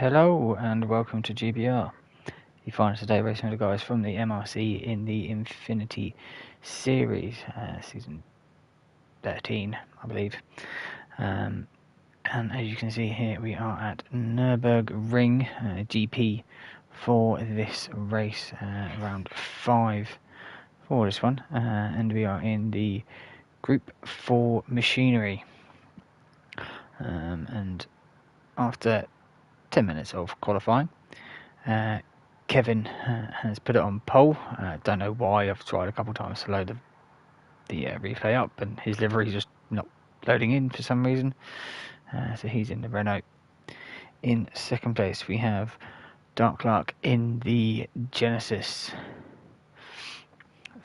Hello and welcome to GBR. You find us today racing with the guys from the MRC in the Infinity Series, season 13, I believe. And as you can see here, we are at Nürburgring GP for this race, round 5 for this one, and we are in the Group 4 machinery. And after 10 minutes of qualifying, Kevin has put it on pole. Don't know why. I've tried a couple of times to load the replay up and his livery is just not loading in for some reason. So he's in the Renault. In second place we have Dark Clark in the Genesis.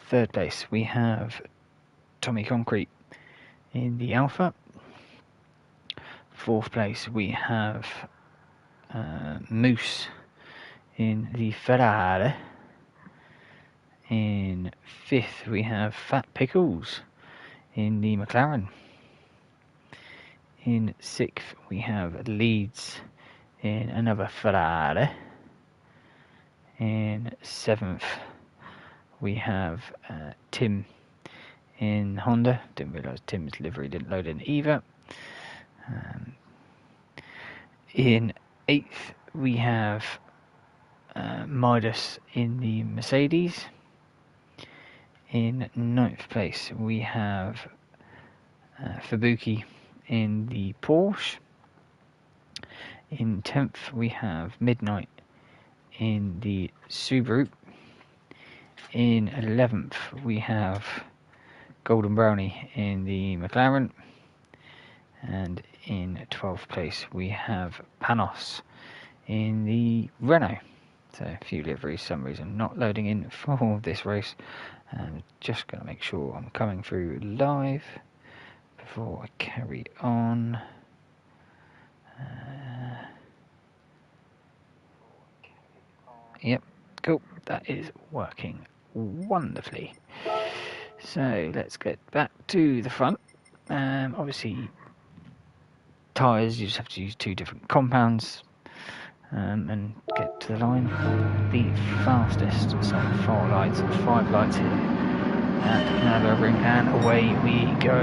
Third place we have Tommy Concrete in the Alpha. Fourth place we have Moose in the Ferrari. In fifth we have Fat Pickles in the McLaren. In sixth we have Leeds in another Ferrari. In seventh we have Tim in Honda. Didn't realise Tim's livery didn't load in either. In eighth we have Midas in the Mercedes. In ninth place we have Fabuki in the Porsche. In 10th we have Midnight in the Subaru. In 11th we have Golden Brownie in the McLaren. And in 12th place we have Panos in the Renault. So a few liveries, some reason not loading in for this race. I'm just going to make sure I'm coming through live before I carry on. Yep, cool, that is working wonderfully. So let's get back to the front. Obviously tyres, you just have to use 2 different compounds and get to the line. The fastest, so 5 lights here at Nürburgring, and away we go.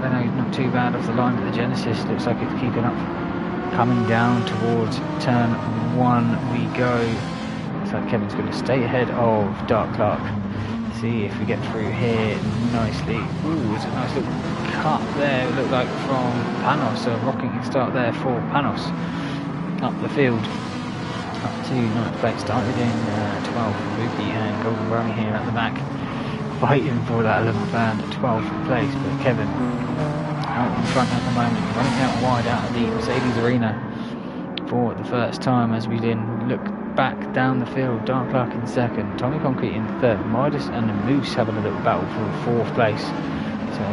Renault's not too bad off the line, but the Genesis looks like it's keeping up. Coming down towards turn 1 we go. Looks like Kevin's going to stay ahead of Dark Clark. See if we get through here nicely. Ooh, it's a nice little cut there, it looked like, from Panos. So a rocking start there for Panos up the field. Up to 9th place, started in 12th. Fabuki and Golden Brownie here at the back, fighting for that 11th and 12th place. But Kevin out in front at the moment, running out wide out of the Mercedes arena for the first time. As we then look back down the field, Dark Clark in second, Tommy Concrete in third, Midas and the Moose having a little battle for 4th place. So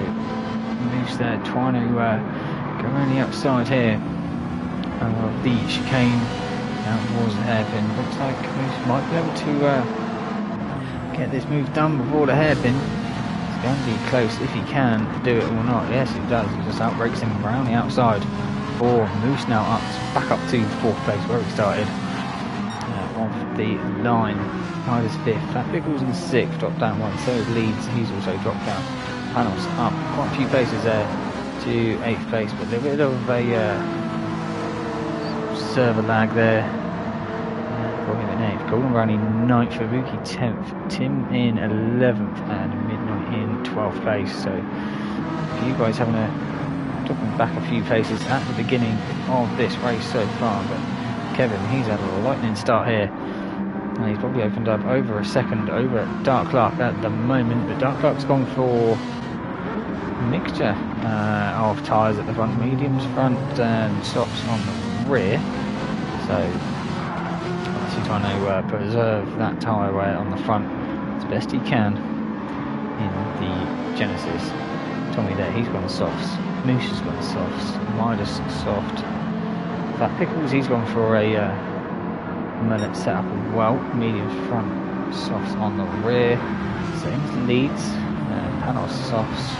Moose there trying to go around the outside here of the chicane down towards the hairpin. Looks like Moose might be able to get this move done before the hairpin. It's going to be close if he can do it or not. Yes, he does. He just outbreaks him around the outside for Moose, now back up to 4th place where he started off the line. Midas 5th, Fat Pickles in 6th, dropped down 1. So is Leeds, he's also dropped down. Panos up quite a few places there to 8th place, but a little bit of a server lag there for him in 8th. Golden Brownie 9th, Fabuki 10th, Tim in 11th, and Midnight in 12th place. So for you guys having dropping back a few places at the beginning of this race so far, but Kevin, he's had a lightning start here, and he's probably opened up over a second over at Dark Clark at the moment. But Dark Clark's gone for a mixture of tyres at the front, mediums front and softs on the rear. So obviously trying to preserve that tyre wear on the front as best he can in the Genesis. Tommy there, he's gone softs. Moose has gone softs. Midas soft. Fat Pickles, he's gone for a mullet setup as well. Mediums front, softs on the rear. Same as Leeds. Panos softs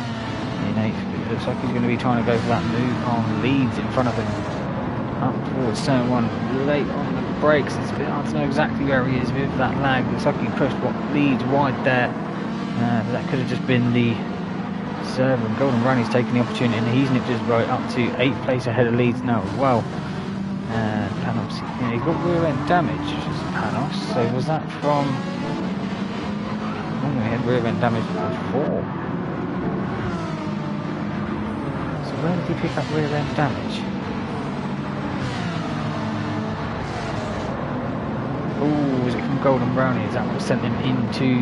in 8th. It looks like he's going to be trying to go for that move on Leeds in front of him. Up towards turn 1, late on the brakes. It's a bit hard to know exactly where he is with that lag. Looks like he pushed what leads wide there. But that could have just been the server, and Golden Brownie's taking the opportunity, and he's nipped his right up to 8th place ahead of Leeds now as well. Panos, yeah, he's got rear end damage, which is Panos. So was that from? Oh, he had rear end damage before. So where did he pick up rear end damage? Oh, was it from Golden Brownie? Is that what sent him into?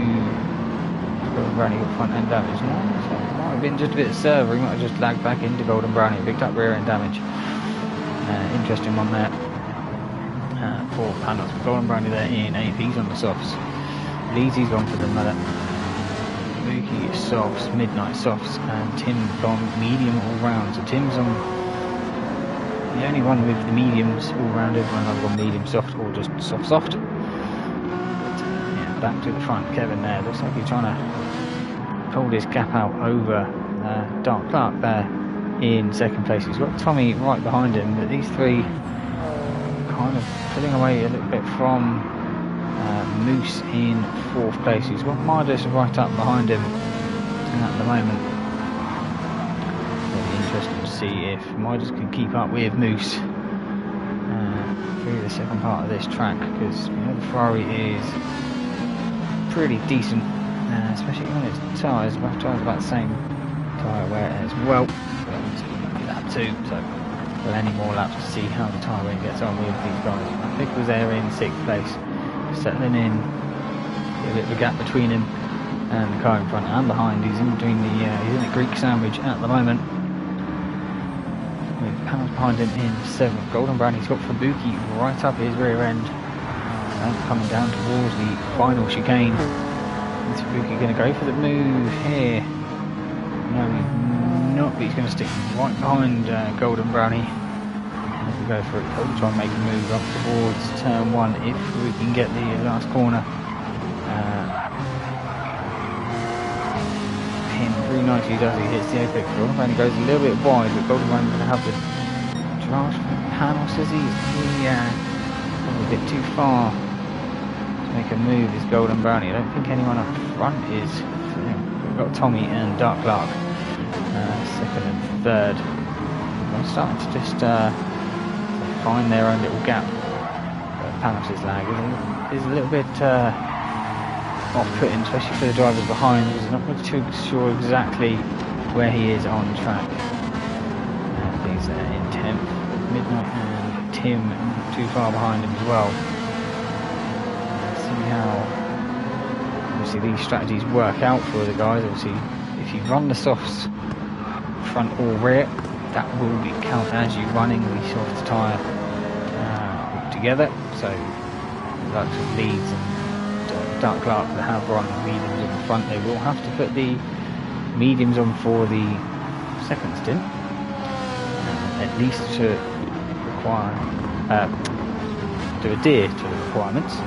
Golden Brownie got front end damage. No, so it might have been just a bit of server. He might have just lagged back into Golden Brownie, picked up rear end damage. Interesting one there. For Panos. Golden Brownie there in 8th. He's on the softs. Leeds, he's gone for the mother. Mookie softs, Midnight softs, and Tim gone medium all round. So Tim's on the only one with the mediums all round. Everyone else gone medium soft or just soft. But, yeah, back to the front. Kevin there. Looks like he's trying to pull this gap out over Dark Clark there in 2nd place. He's got Tommy right behind him, but these three kind of pulling away a little bit from Moose in 4th place. He's got Midas right up behind him at the moment. It'll be interesting to see if Midas can keep up with Moose through the second part of this track, because the Ferrari is pretty decent, especially on its tyres. Both tyres about the same tyre wear as well. That too, so plenty more laps to see how the tyre wear gets on with these guys. Pickles there in 6th place, settling in, a bit of a gap between him and the car in front and behind. He's in between the he's in a Greek sandwich at the moment, with Panos behind him in 7th. Golden Brownie's got Fabuki right up his rear end and coming down towards the final chicane. Is Fabuki going to go for the move here? No, he's not, but he's going to stick right behind Golden Brownie. As we go for it, we'll try and make a move up towards turn 1 if we can get the last corner. Pin through nicely does he, hits the apex. Golden Brownie goes a little bit wide, but Golden Brownie's going to have the charge from Panos as he a bit too far to make a move. Is Golden Brownie. I don't think anyone up front is. So we've got Tommy and Dark Clark 2nd and 3rd. They're starting to just find their own little gap. But Panos' lag is a little bit off-putting, especially for the drivers behind, because they're not really too sure exactly where he is on track. He's in 10th. Midnight and Tim not too far behind him as well. See how obviously these strategies work out for the guys. Obviously, if you run the softs front or rear, that will be count as you running the soft tyre together. So the likes of Leeds and Dark Clark that have run mediums in the front, they will have to put the mediums on for the 2nd stint, at least to require to adhere to the requirements.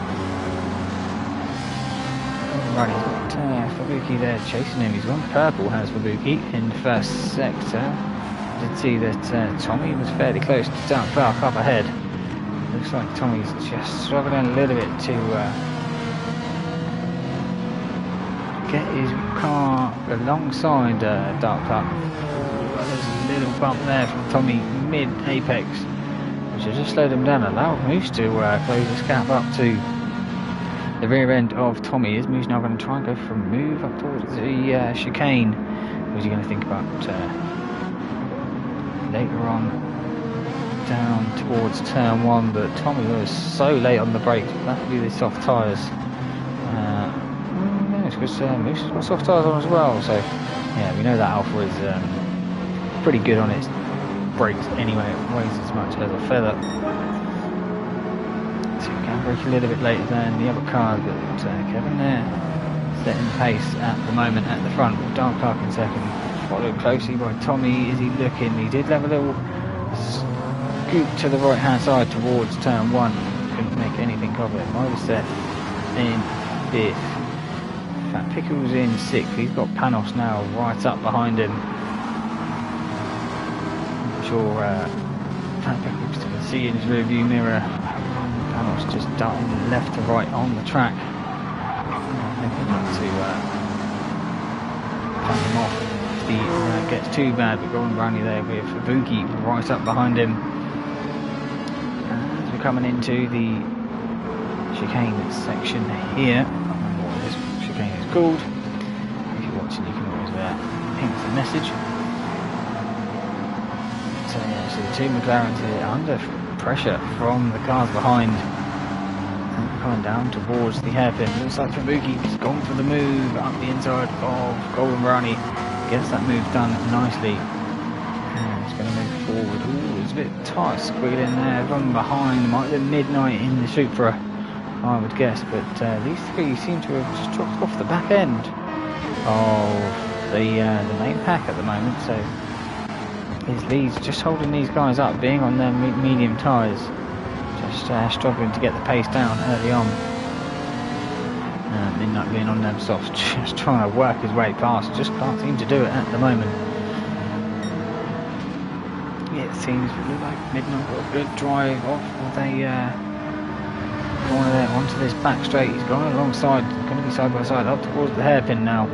Right, he's got Fabuki there chasing him. He's gone purple, has Fabuki in the 1st sector. I did see that Tommy was fairly close to Dark Clark up ahead. Looks like Tommy's just struggling a little bit to get his car alongside Dark Clark. There's a little bump there from Tommy mid-apex, which has just slowed him down. Allowed Moose to close this gap up to the rear end of Tommy. Is Moose now going to try and go for a move up towards the chicane? Or is he going to think about later on down towards turn 1? But Tommy was so late on the brakes. That would be the soft tyres. Because Moose has got soft tyres on as well. So yeah, we know that Alpha is pretty good on its brakes anyway. It weighs as much as a feather. So you can brake a little bit later than the other cars, but Kevin there setting pace at the moment at the front, with Dark Clark in 2nd, followed closely by Tommy. Is he looking? He did have a little scoot to the right hand side towards turn 1, couldn't make anything of it. Midas set in 5th. Fat Pickles in 6th. He's got Panos now right up behind him. I'm sure Fat Pickles can see in his rear view mirror, Panos just darting left to right on the track. Maybe not to punt him off if the gets too bad, but Golden Brownie there with Ibuki right up behind him. As we're coming into the chicane section here, I don't remember what this chicane is called. If you're watching, you can always ping us a message. So yeah, so the two McLarens here under pressure from the cars behind, and coming down towards the hairpin. Looks like Fubuki's gone for the move up the inside of Golden Brownie. Gets that move done nicely, and he's going to move forward. Ooh, it's a bit tight, squiggling there from behind. Might be Midnight in the Supra, I would guess, but these three seem to have just dropped off the back end of the main pack at the moment. So his lead's just holding these guys up, being on their medium tyres, just struggling to get the pace down early on. Midnight being on them softs, just trying to work his way past, just can't seem to do it at the moment. Yeah, it seems like Midnight got a good drive off of a corner there onto this back straight. He's going alongside, going to be side by side up towards the hairpin now.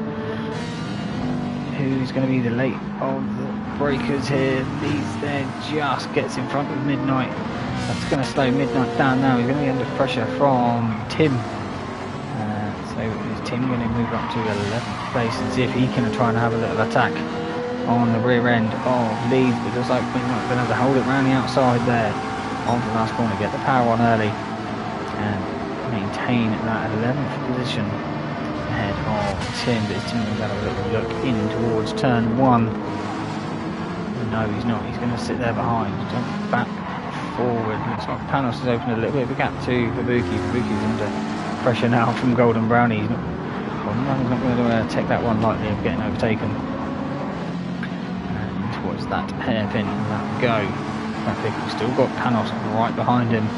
Who's going to be the late of the breakers here? These there just gets in front of Midnight. That's going to slow Midnight down now. He's going to be under pressure from Tim. So is Tim going to move up to 11th place and see if he can try and have a little attack on the rear end of Leeds? But it looks like Midnight's going to have to hold it round the outside there on the last corner, get the power on early, and maintain that 11th position ahead of Tim. But is Tim going to have a little look in towards turn 1? No, he's not. He's going to sit there behind, jump back forward. Looks like Panos has opened a little bit of a gap to Fubuki. Fubuki's under pressure now from Golden Brownie. He's not going to take that one lightly of getting overtaken. And towards that hairpin, that go. I think we've still got Panos right behind him.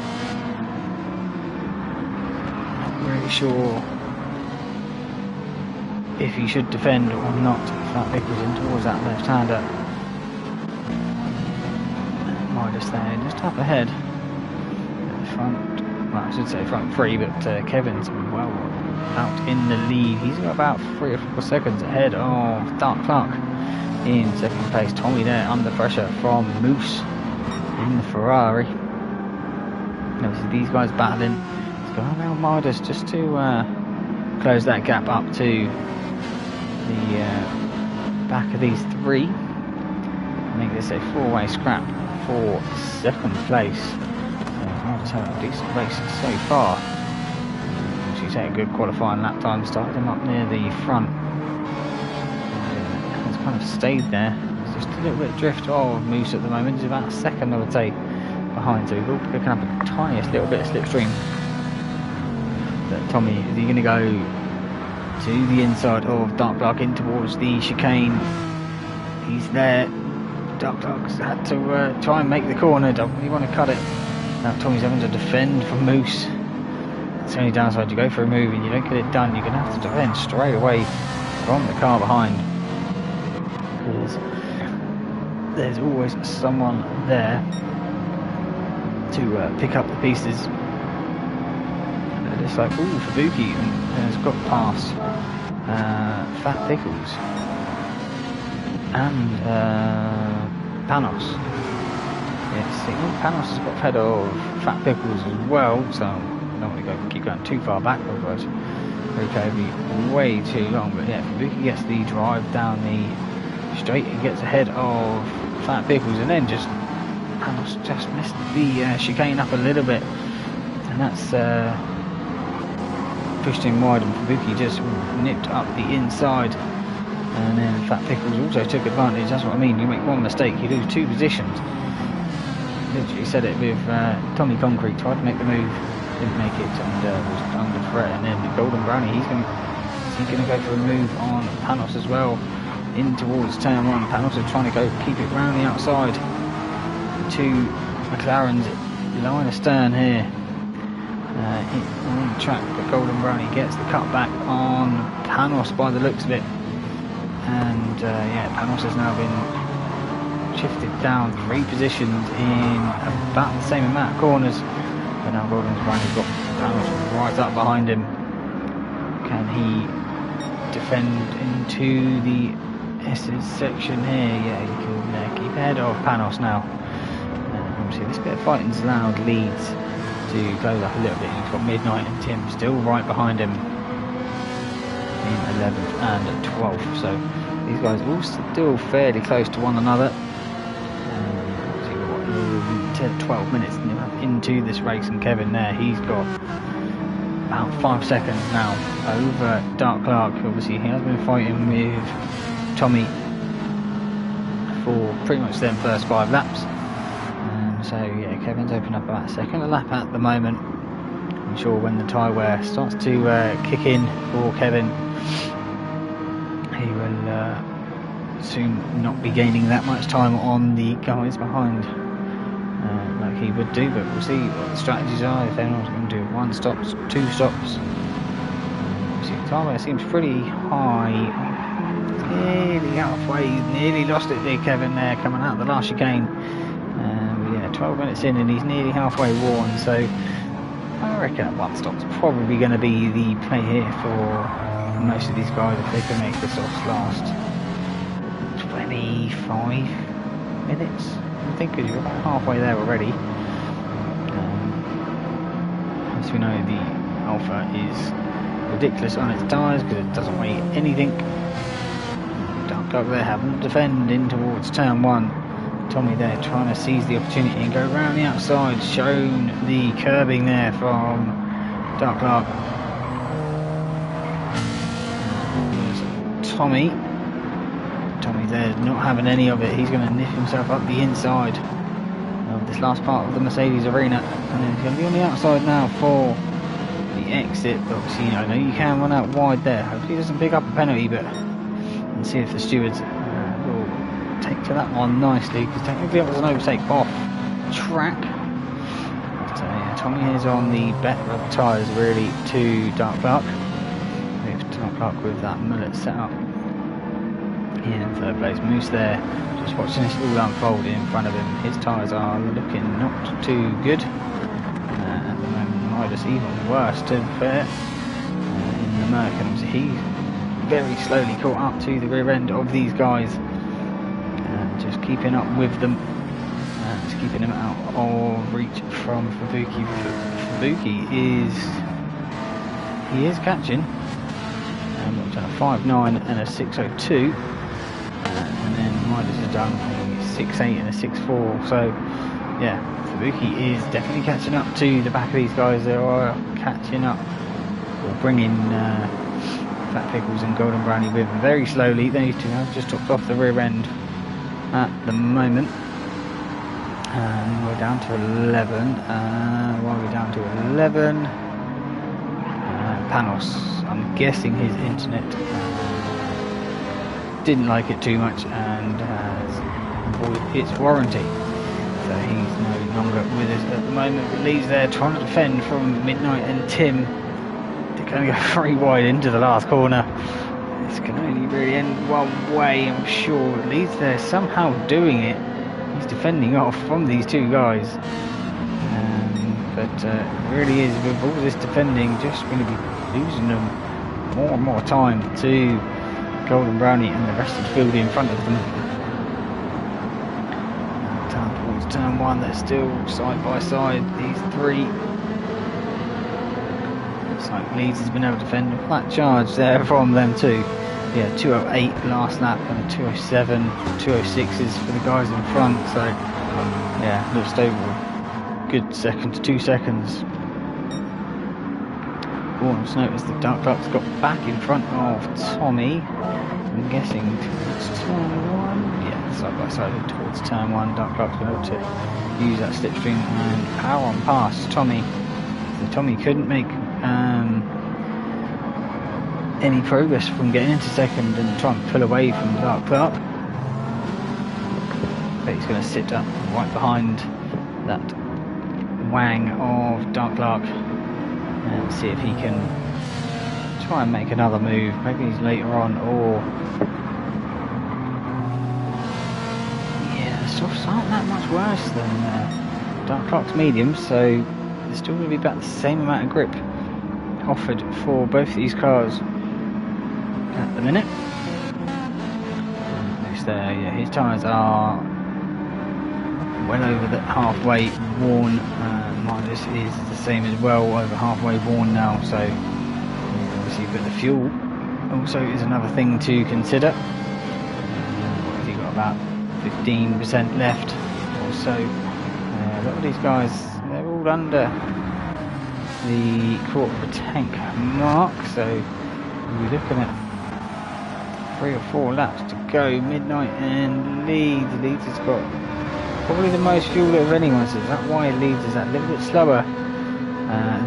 Not really sure if he should defend or not. Fat Vickers in towards that left-hander. Midas there, just up ahead at the front. Well, I should say front three, but Kevin's well out in the lead. He's got about 3 or 4 seconds ahead of Dark Clark in second place. Tommy there under pressure from Moose in the Ferrari. Obviously these guys battling. He's got around Midas just to close that gap up to the back of these three. Make this a 4-way scrap for second place. Midas having a decent race so far. She's had a good qualifying lap time, started him up near the front. Has kind of stayed there. It's just a little bit drift of Moose at the moment. He's about a second, I would say, behind. So he's all picking up a tiniest little bit of slipstream. But Tommy, is he going to go to the inside of Dark Clark in towards the chicane? He's there. Dark Clark's had to try and make the corner. Don't really want to cut it. Now Tommy's having to defend from Moose. It's the only downside. You go for a move and you don't get it done, you're going to have to defend straight away from the car behind. Because there's always someone there to pick up the pieces. And it's like, ooh, Fubuki has got past Fat Pickles and Panos. Yes, Panos has got ahead of Fat Pickles as well, so I don't want to keep going too far back, otherwise it will be way too long. But yeah, Fubuki gets the drive down the straight and gets ahead of Fat Pickles, and then Panos just missed the chicane up a little bit, and that's pushed him wide, and Fubuki just nipped up the inside. And then Fat Pickles also took advantage. That's what I mean, you make one mistake, you lose 2 positions. Literally said it with Tommy Concrete, tried to make the move, didn't make it, and was under threat. And then Golden Brownie, he's going to go for a move on Panos as well, in towards turn 1. Panos is trying to go keep it round the outside. The 2 McLarens line astern here on the track, but Golden Brownie gets the cutback on Panos by the looks of it. And yeah, Panos has now been shifted down 3 positions in about the same amount of corners. But now Gordon's got Panos right up behind him. Can he defend into the S's section here? Yeah, you can keep ahead of Panos now. Obviously, this bit of fighting's allowed Leeds to close up a little bit. He's got Midnight and Tim still right behind him in 11th and 12th. So these guys all still fairly close to one another. 12 minutes into this race, and Kevin there, he's got about 5 seconds now over Dark Clark. Obviously, he has been fighting with Tommy for pretty much them first 5 laps. So yeah, Kevin's opened up about a second a lap at the moment. I'm sure when the tyre wear starts to kick in for Kevin, he will soon not be gaining that much time on the guys behind like he would do, but we'll see what the strategies are, if anyone's going to do 1 stop, 2 stops. See, the tyre wear seems pretty high, nearly halfway, nearly lost it there, Kevin there, coming out of the last chicane. 12 minutes in and he's nearly halfway worn, so I reckon 1 stop's probably going to be the play here for most of these guys if they can make this off last 25 minutes, I think, because you're about halfway there already. As we know, the Alpha is ridiculous on its tyres because it doesn't weigh anything. Dark Clark there having to defend in towards turn 1. Tommy there trying to seize the opportunity and go around the outside, shown the curbing there from Dark Clark. Tommy there not having any of it. He's going to nip himself up the inside of this last part of the Mercedes arena, and then he's going to be on the outside now for the exit. But obviously, I know you can run out wide there. Hopefully he doesn't pick up a penalty, but let's see if the stewards take to that one nicely, because technically it was an overtake off track. But yeah, Tommy is on the better of tyres really to Dark Clark. With Dark Clark with that mullet set up in 3rd place. Moose there just watching this all unfold in front of him. His tyres are looking not too good at the moment. Midas even worse, to be fair, in the Merc. He's very slowly caught up to the rear end of these guys. Just keeping up with them, just keeping them out of reach from Fabuki. Fabuki is catching. We've done a 5.9 and a 6.02, and then Midas has done a 6.8 and a 6.4. So yeah, Fabuki is definitely catching up to the back of these guys. They are catching up, or bringing Fat Pickles and Golden Brownie with them very slowly. These two have just topped off the rear end at the moment, and we're down to 11. Why are we down to 11? Panos, I'm guessing his internet didn't like it too much and has voided its warranty, so he's no longer with us at the moment. But Lee's there trying to defend from Midnight and Tim. They're going to go very wide into the last corner. This can only really end one way, I'm sure. Leeds there somehow doing it. He's defending off from these two guys. But it really is, with all this defending, just going to be losing them more and more time to Golden Brownie and the rest of the field in front of them. Down towards turn 1, they're still side by side, these three. Looks like Leeds has been able to defend a flat charge there from them too. Yeah, 2.08 last lap and a 2.07, 2.06s for the guys in front. So yeah, looks over a good second to 2 seconds. I've noticed that Dark Clark's got back in front of Tommy. I'm guessing towards turn 1. Yeah, side by side towards turn 1. Dark Clark's been able to use that slipstream and power on past Tommy. So Tommy couldn't make any progress from getting into second and trying to pull away from Dark Clark. But he's going to sit up right behind that wang of Dark Clark and see if he can try and make another move. Maybe he's later on, or yeah, softs aren't that much worse than Dark Clock's mediums, so there's still going to be about the same amount of grip offered for both these cars at the minute. Next there, yeah, his tyres are well over the halfway worn. Midas is the same as well, over halfway worn now, so obviously, but the fuel also is another thing to consider. What has he got, about 15% left or so. A lot of these guys, they're all under the quarter of a tank mark, so we're looking at 3 or 4 laps to go. Midnight and Leeds has got probably the most fuel of anyone, so that's why Leeds is that little bit slower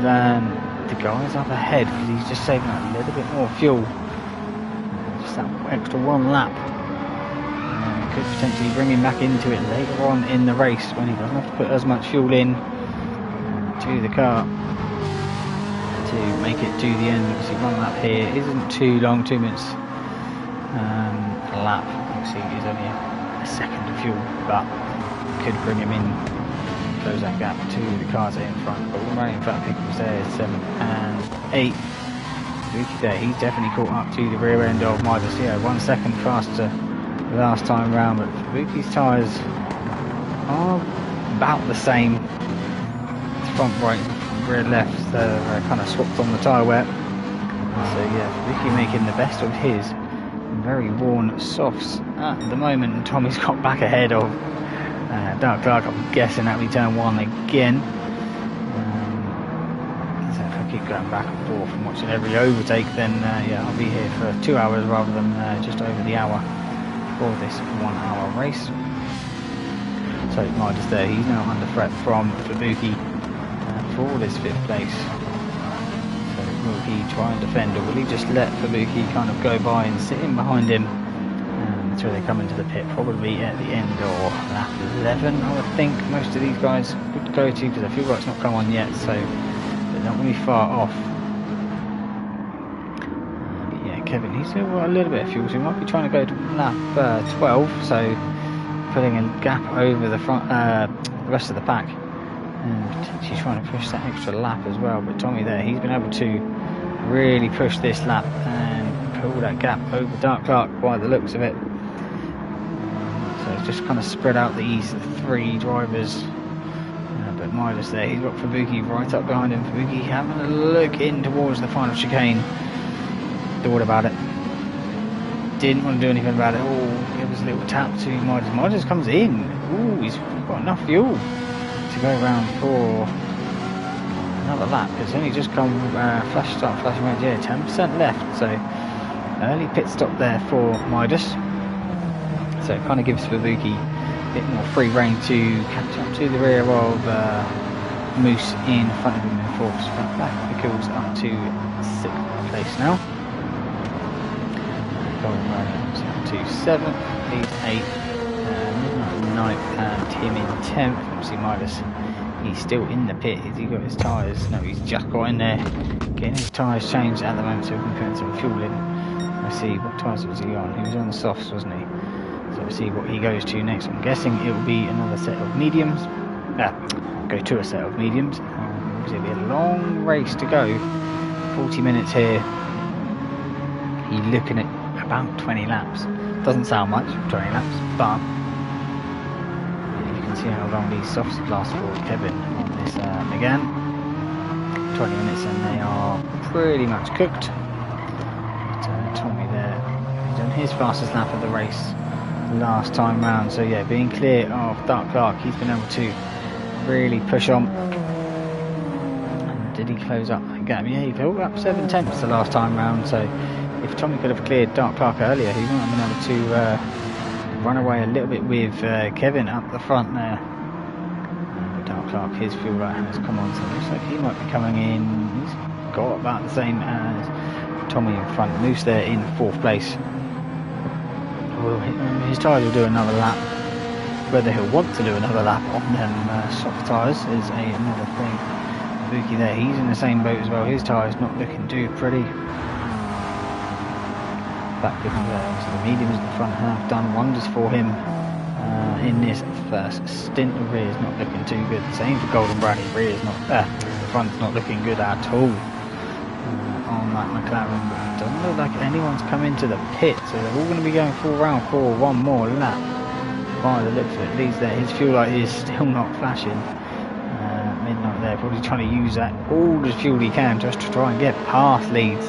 than the guys up ahead, because he's just saving up a little bit more fuel, just that extra 1 lap. Could potentially bring him back into it later on in the race when he doesn't have to put as much fuel in to the car to make it to the end. Obviously 1 lap here isn't too long, 2 minutes a lap. Obviously is only a second of fuel, but could bring him in, close that gap to the cars in front. But we're running flat pickers there, 7 and 8. Suzuki there, he's definitely caught up to the rear end of Midas. Yeah, 1 second faster last time round, but Suzuki's tyres are about the same. Front right, rear left, they're kind of swapped on the tyre wear. So yeah, Suzuki making the best of his very worn softs at the moment, and Tommy's got back ahead of Dark Clark. I'm guessing that'll be turn 1 again. So if I keep going back and forth and watching every overtake, then yeah, I'll be here for 2 hours rather than just over the hour for this 1 hour race. So Midas there, he's now under threat from Fubuki for this 5th place. So will he try and defend, or will he just let Fubuki kind of go by and sit in behind him until they come into the pit? Probably at the end of lap 11, I would think most of these guys would go to, because the fuel light's not come on yet, so they're not going to be far off. Kevin, he's still got a little bit of fuel, so he might be trying to go to lap 12, so putting a gap over the front, the rest of the pack, and potentially trying to push that extra lap as well. But Tommy there, he's been able to really push this lap and pull that gap over Dark Clark by the looks of it. So it's just kind of spread out these 3 drivers. But Midas there, he's got Fubuki right up behind him. Fubuki having a look in towards the final chicane. Thought about it, didn't want to do anything about it. Oh, give us a little tap to Midas. Midas comes in. Oh, he's got enough fuel to go around for another lap. It's only just come flashing red. Yeah, 10% left, so early pit stop there for Midas. So it kind of gives Fubuki a bit more free rein to catch up to the rear of Moose in front of him in 4th. So that goes up to 6th place now. Up to 7th, he's 8th, 9th, and Tim in 10th. Obviously Midas, he's still in the pit. Has he got his tyres? No, he's just got in there, getting his tyres changed at the moment so we can put some fuel in. Let's see, what tyres was he on? He was on the softs, wasn't he? So we'll see what he goes to next. I'm guessing it will be another set of mediums. Go to a set of mediums. It'll be a long race to go. 40 minutes here. You're looking at about 20 laps. Doesn't sound much, 20 laps, but you can see how long these softs have lasted for Kevin on this Megane. 20 minutes and they are pretty much cooked. But Tommy there, he's done his fastest lap of the race last time round. So yeah, being clear of Dark Clark, he's been able to really push on. And did he close up that gap? Yeah, he filled up 7/10 the last time round, so if Tommy could have cleared Dark Clark earlier, he wouldn't have been able to run away a little bit with Kevin up the front there. Dark Clark, his fuel light has come on, so it looks like he might be coming in. He's got about the same as Tommy in front. Moose there in 4th place. Well, his tyres will do another lap. Whether he'll want to do another lap on them soft tyres is another thing. Buki there, he's in the same boat as well. His tyres not looking too pretty. Back with the mediums in the front have done wonders for him. in this first stint. The rear's not looking too good. Same for Golden Brownie. Rear's not the front's not looking good at all on that McLaren. But it doesn't look like anyone's come into the pit, so they're all going to be going full round for one more lap. By the looks of it, Leeds there. His fuel light is still not flashing. Midnight there, probably trying to use that all the fuel he can just to try and get past Leeds.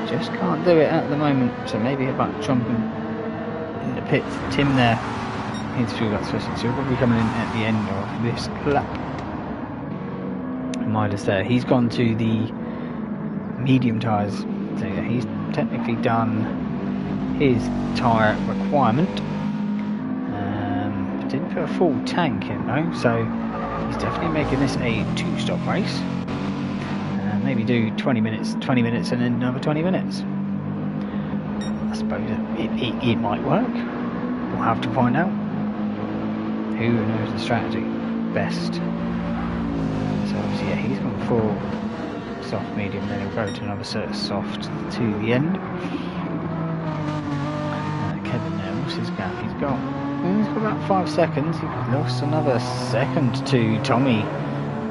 Just can't do it at the moment. So maybe about jumping in the pits. Tim there. His fuel light's flashing, so he'll probably be coming in at the end of this lap. Midas there. He's gone to the medium tyres. So yeah, he's technically done his tyre requirement. Didn't put a full tank in though, so he's definitely making this a 2-stop race. Maybe do 20 minutes and then another 20 minutes. I suppose it might work. We'll have to find out. Who knows the strategy best? So obviously, yeah, he's gone for soft, medium, then he'll go to another sort of soft to the end. Kevin there, what's his gap? He's got about 5 seconds. He lost another second to Tommy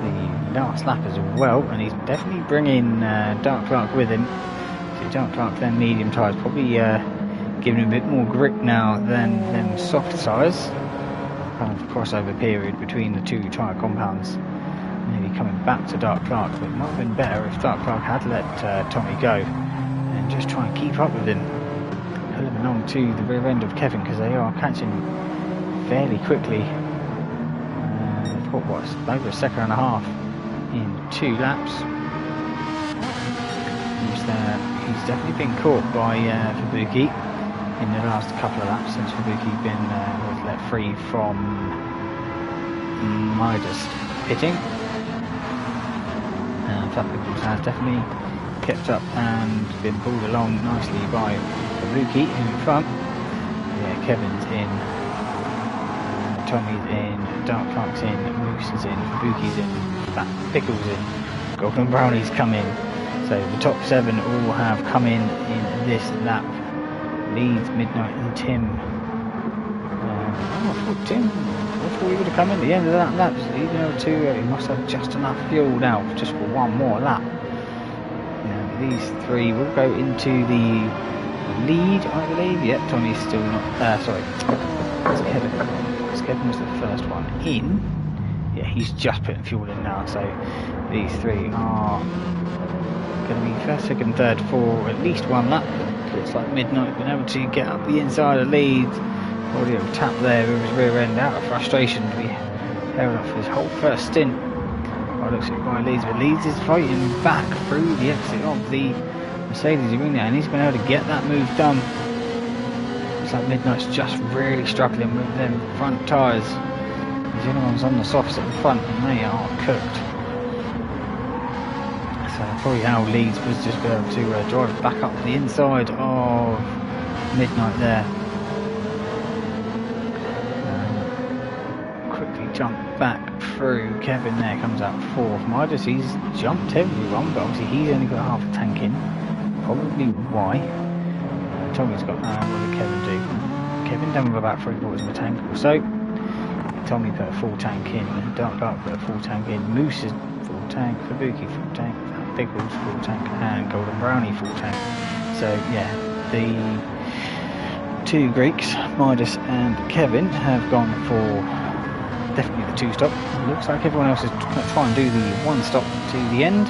the last lap as well, and he's definitely bringing Dark Clark with him. So Dark Clark then medium tyres, probably giving him a bit more grip now than them soft tyres. Kind of crossover period between the two tyre compounds. Maybe coming back to Dark Clark, but it might have been better if Dark Clark had let Tommy go and just try and keep up with him. Pulling along to the rear end of Kevin because they are catching fairly quickly. What was over a second and a half in 2 laps. He's definitely been caught by Fubuki in the last couple of laps since Fubuki been was let free from Midas pitting. Fabulous has definitely kept up and been pulled along nicely by Fubuki in front. Yeah, Kevin's in, Tommy's in, Dark Clark's in, Moose is in, Fubuki's in, Fat Pickle's in, Golden Brownie's come in. So the top 7 all have come in this lap. Leeds, Midnight and Tim. I thought he would have come in at the end of that lap. Even though he must have just enough fuel now just for one more lap. These 3 will go into the lead, I believe. Yep, Tommy's still not. Sorry, it's Kevin. Because Kevin was the first one in. Yeah, he's just putting fuel in now. So these 3 are going to be first, second, third for at least one lap. Looks like Midnight been able to get up the inside of Leeds. Already a tap there with his rear end out of frustration to be held off his whole first stint. Looks like by Leeds, but Leeds is fighting back through the exit of the Mercedes arena, and he's been able to get that move done. Looks like Midnight's just really struggling with them front tyres. The other ones on the softs at the front, and they are cooked. So probably how Leeds was just able to drive back up the inside of Midnight there. Quickly jump back through. Kevin there comes out 4th. Midas, he's jumped everyone, but obviously he's only got half a tank in. Probably why. Tommy's got, what did Kevin do? Kevin done with about 3/4 of a tank or so. Tommy put a full tank in, and Dark Dark put a full tank in. Moose is full tank, Fubuki full tank, Pickles full tank, and Golden Brownie full tank. So yeah, the 2 Greeks, Midas and Kevin, have gone for definitely the 2-stop. Looks like everyone else is going to try and do the 1-stop to the end.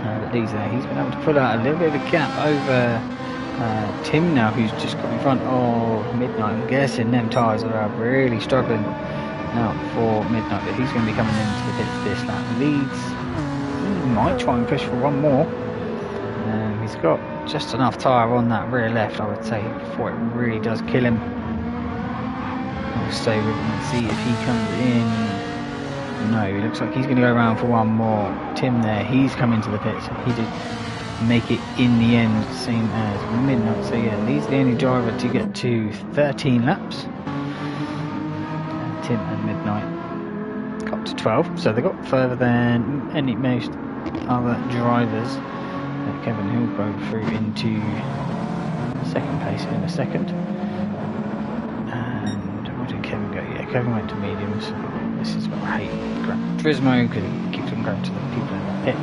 But he's been able to pull out a little bit of a gap over Tim now, who's just got in front of Midnight. I'm guessing them tyres are really struggling now for Midnight, but he's going to be coming into the pits this lap. Leeds might try and push for one more. He's got just enough tyre on that rear left, I would say, before it really does kill him. We'll stay with him and see if he comes in. No, it looks like he's going to go around for one more. Tim there, he's come into the pits. He did make it in the end, same as Midnight. So yeah, he's the only driver to get to 13 laps. Tim and Midnight got to 12, so they got further than most other drivers. Kevin Hill go through into 2nd place in a second. And Kevin went to mediums. This is what I hate Gran Turismo because it keeps on going to the people in the pit.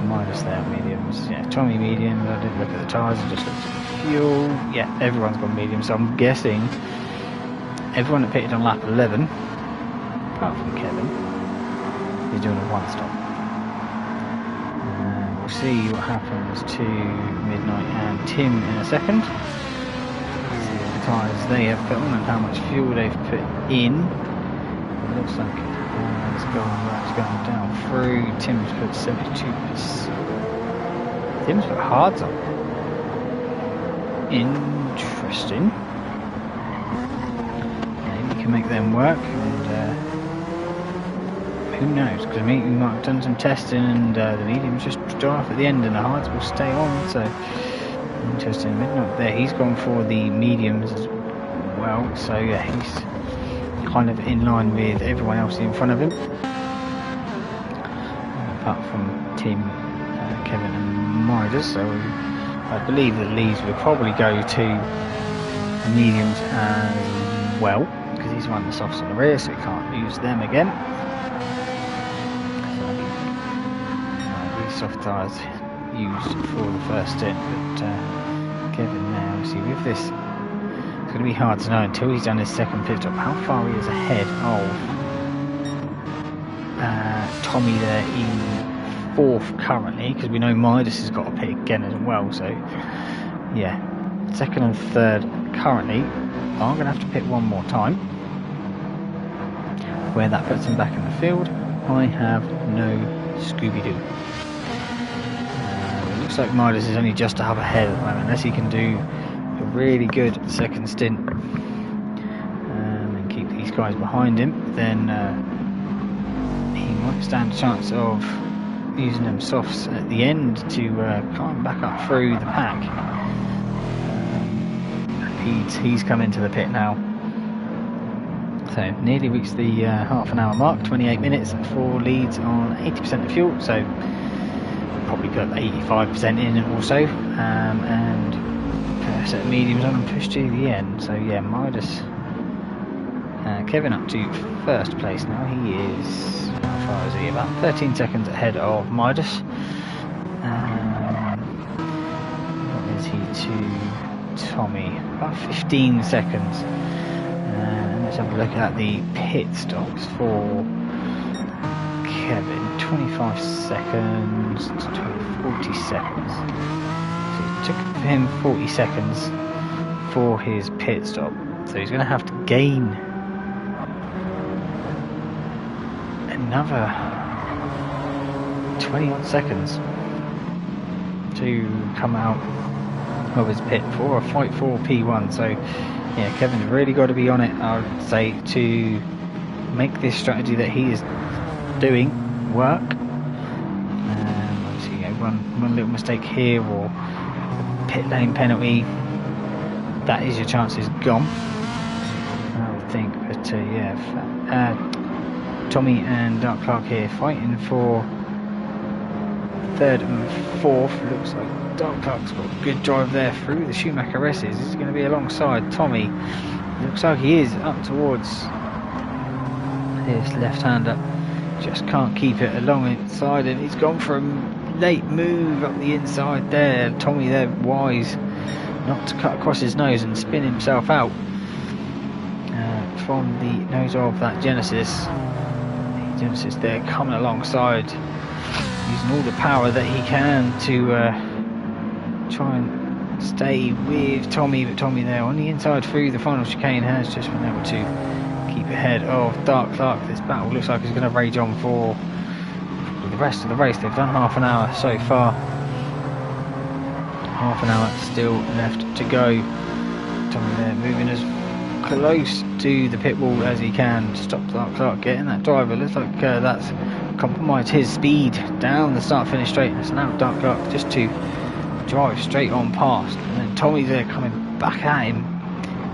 Minus their mediums. Yeah, Tommy mediums. I didn't look at the tyres, I just looked at the fuel. Yeah, everyone's got mediums, so I'm guessing everyone that pitted on lap 11, apart from Kevin, is doing a one stop. We'll see what happens to Midnight and Tim in a second. See the tyres they have put on and how much fuel they've put in. It looks like that's going down through. Tim's put 72%. Tim's put hards on. Interesting. Maybe we can make them work, and who knows? Because we might have done some testing, and the mediums just dry off at the end, and the hards will stay on. So interesting. Midnight there. He's gone for the mediums as well. So yeah, he's kind of in line with everyone else in front of him, apart from Tim, Kevin and Midas. So I believe the leads will probably go to the mediums as well, because he's run the softs on the rear, so he can't use them again. So these soft tyres used for the first stint, but Kevin now, obviously with this, it's going to be hard to know until he's done his second pit stop how far he is ahead of Tommy there in fourth currently, because we know Midas has got a pit again as well. So yeah, second and third currently are going to have to pit one more time. Where that puts him back in the field, I have no Scooby-Doo. It looks like Midas is only just a hub ahead at the moment, unless he can do a really good second stint and keep these guys behind him, then he might stand a chance of using them softs at the end to climb back up through the pack. He's come into the pit now, so nearly reached the half an hour mark, 28 minutes and 4 leads on 80% of fuel, so probably put 85% in also, and set of mediums on and push to the end. So yeah, Midas, Kevin up to first place now. He is, how far is he? About 13 seconds ahead of Midas. What is he to Tommy? About 15 seconds. And let's have a look at the pit stops for Kevin. 25 seconds to 40 seconds. Took him 40 seconds for his pit stop, so he's going to have to gain another 21 seconds to come out of his pit for a fight for P1. So yeah, Kevin's really got to be on it, I would say, to make this strategy that he is doing work. Obviously, one little mistake here, or pit lane penalty, that is your chances gone, I would think. But yeah, Tommy and Dark Clark here fighting for third and fourth. Looks like Dark Clark's got a good drive there through the Schumacher S's. This is going to be alongside Tommy. Looks like he is up towards his left-hander, just can't keep it along inside, and he's gone from late move up the inside there. Tommy there wise not to cut across his nose and spin himself out from the nose of that Genesis. The Genesis there coming alongside, using all the power that he can to try and stay with Tommy, but Tommy there on the inside through the final chicane has just been able to keep ahead of Dark Clark. This battle looks like it's going to rage on for the rest of the race. They've done half an hour so far, half an hour still left to go. Tommy there moving as close to the pit wall as he can to stop Dark Clark getting that driver. Looks like that's compromised his speed down the start finish straight, and it's now Dark Clark just to drive straight on past, and then Tommy's there coming back at him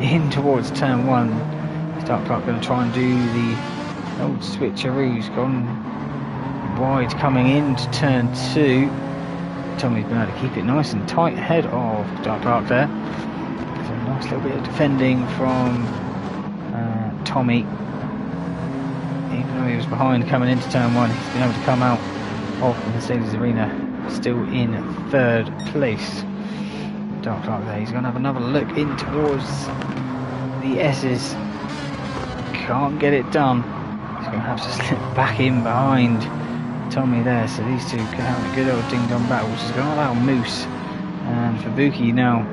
in towards turn 1. Dark Clark going to try and do the old switcheroo. He's gone wide coming into turn 2. Tommy's been able to keep it nice and tight ahead of Dark Clark there. So a nice little bit of defending from Tommy. Tommy was behind coming into turn 1. He's been able to come out of the Mercedes arena still in 3rd place. Dark Clark there, he's going to have another look in towards the S's. Can't get it done. He's going to have to slip back in behind Tommy there, so these two can have a good old ding-dong battle, which is going to allow Moose and Fubuki now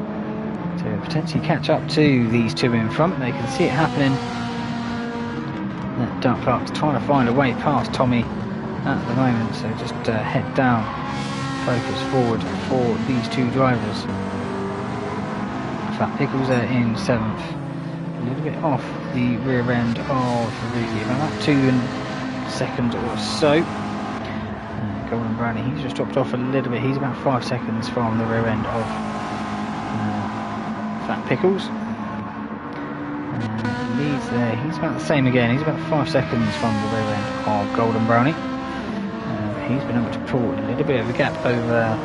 to potentially catch up to these two in front. They can see it happening. Dark Clark's trying to find a way past Tommy at the moment, so just head down, focus forward for these two drivers. Fat Pickles there in 7th, a little bit off the rear end of Fubuki, about 2 seconds or so. Golden Brownie, he's just dropped off a little bit, he's about 5 seconds from the rear end of Fat Pickles. Leeds there, he's about the same again, he's about 5 seconds from the rear end of Golden Brownie. He's been able to pull a little bit of a gap over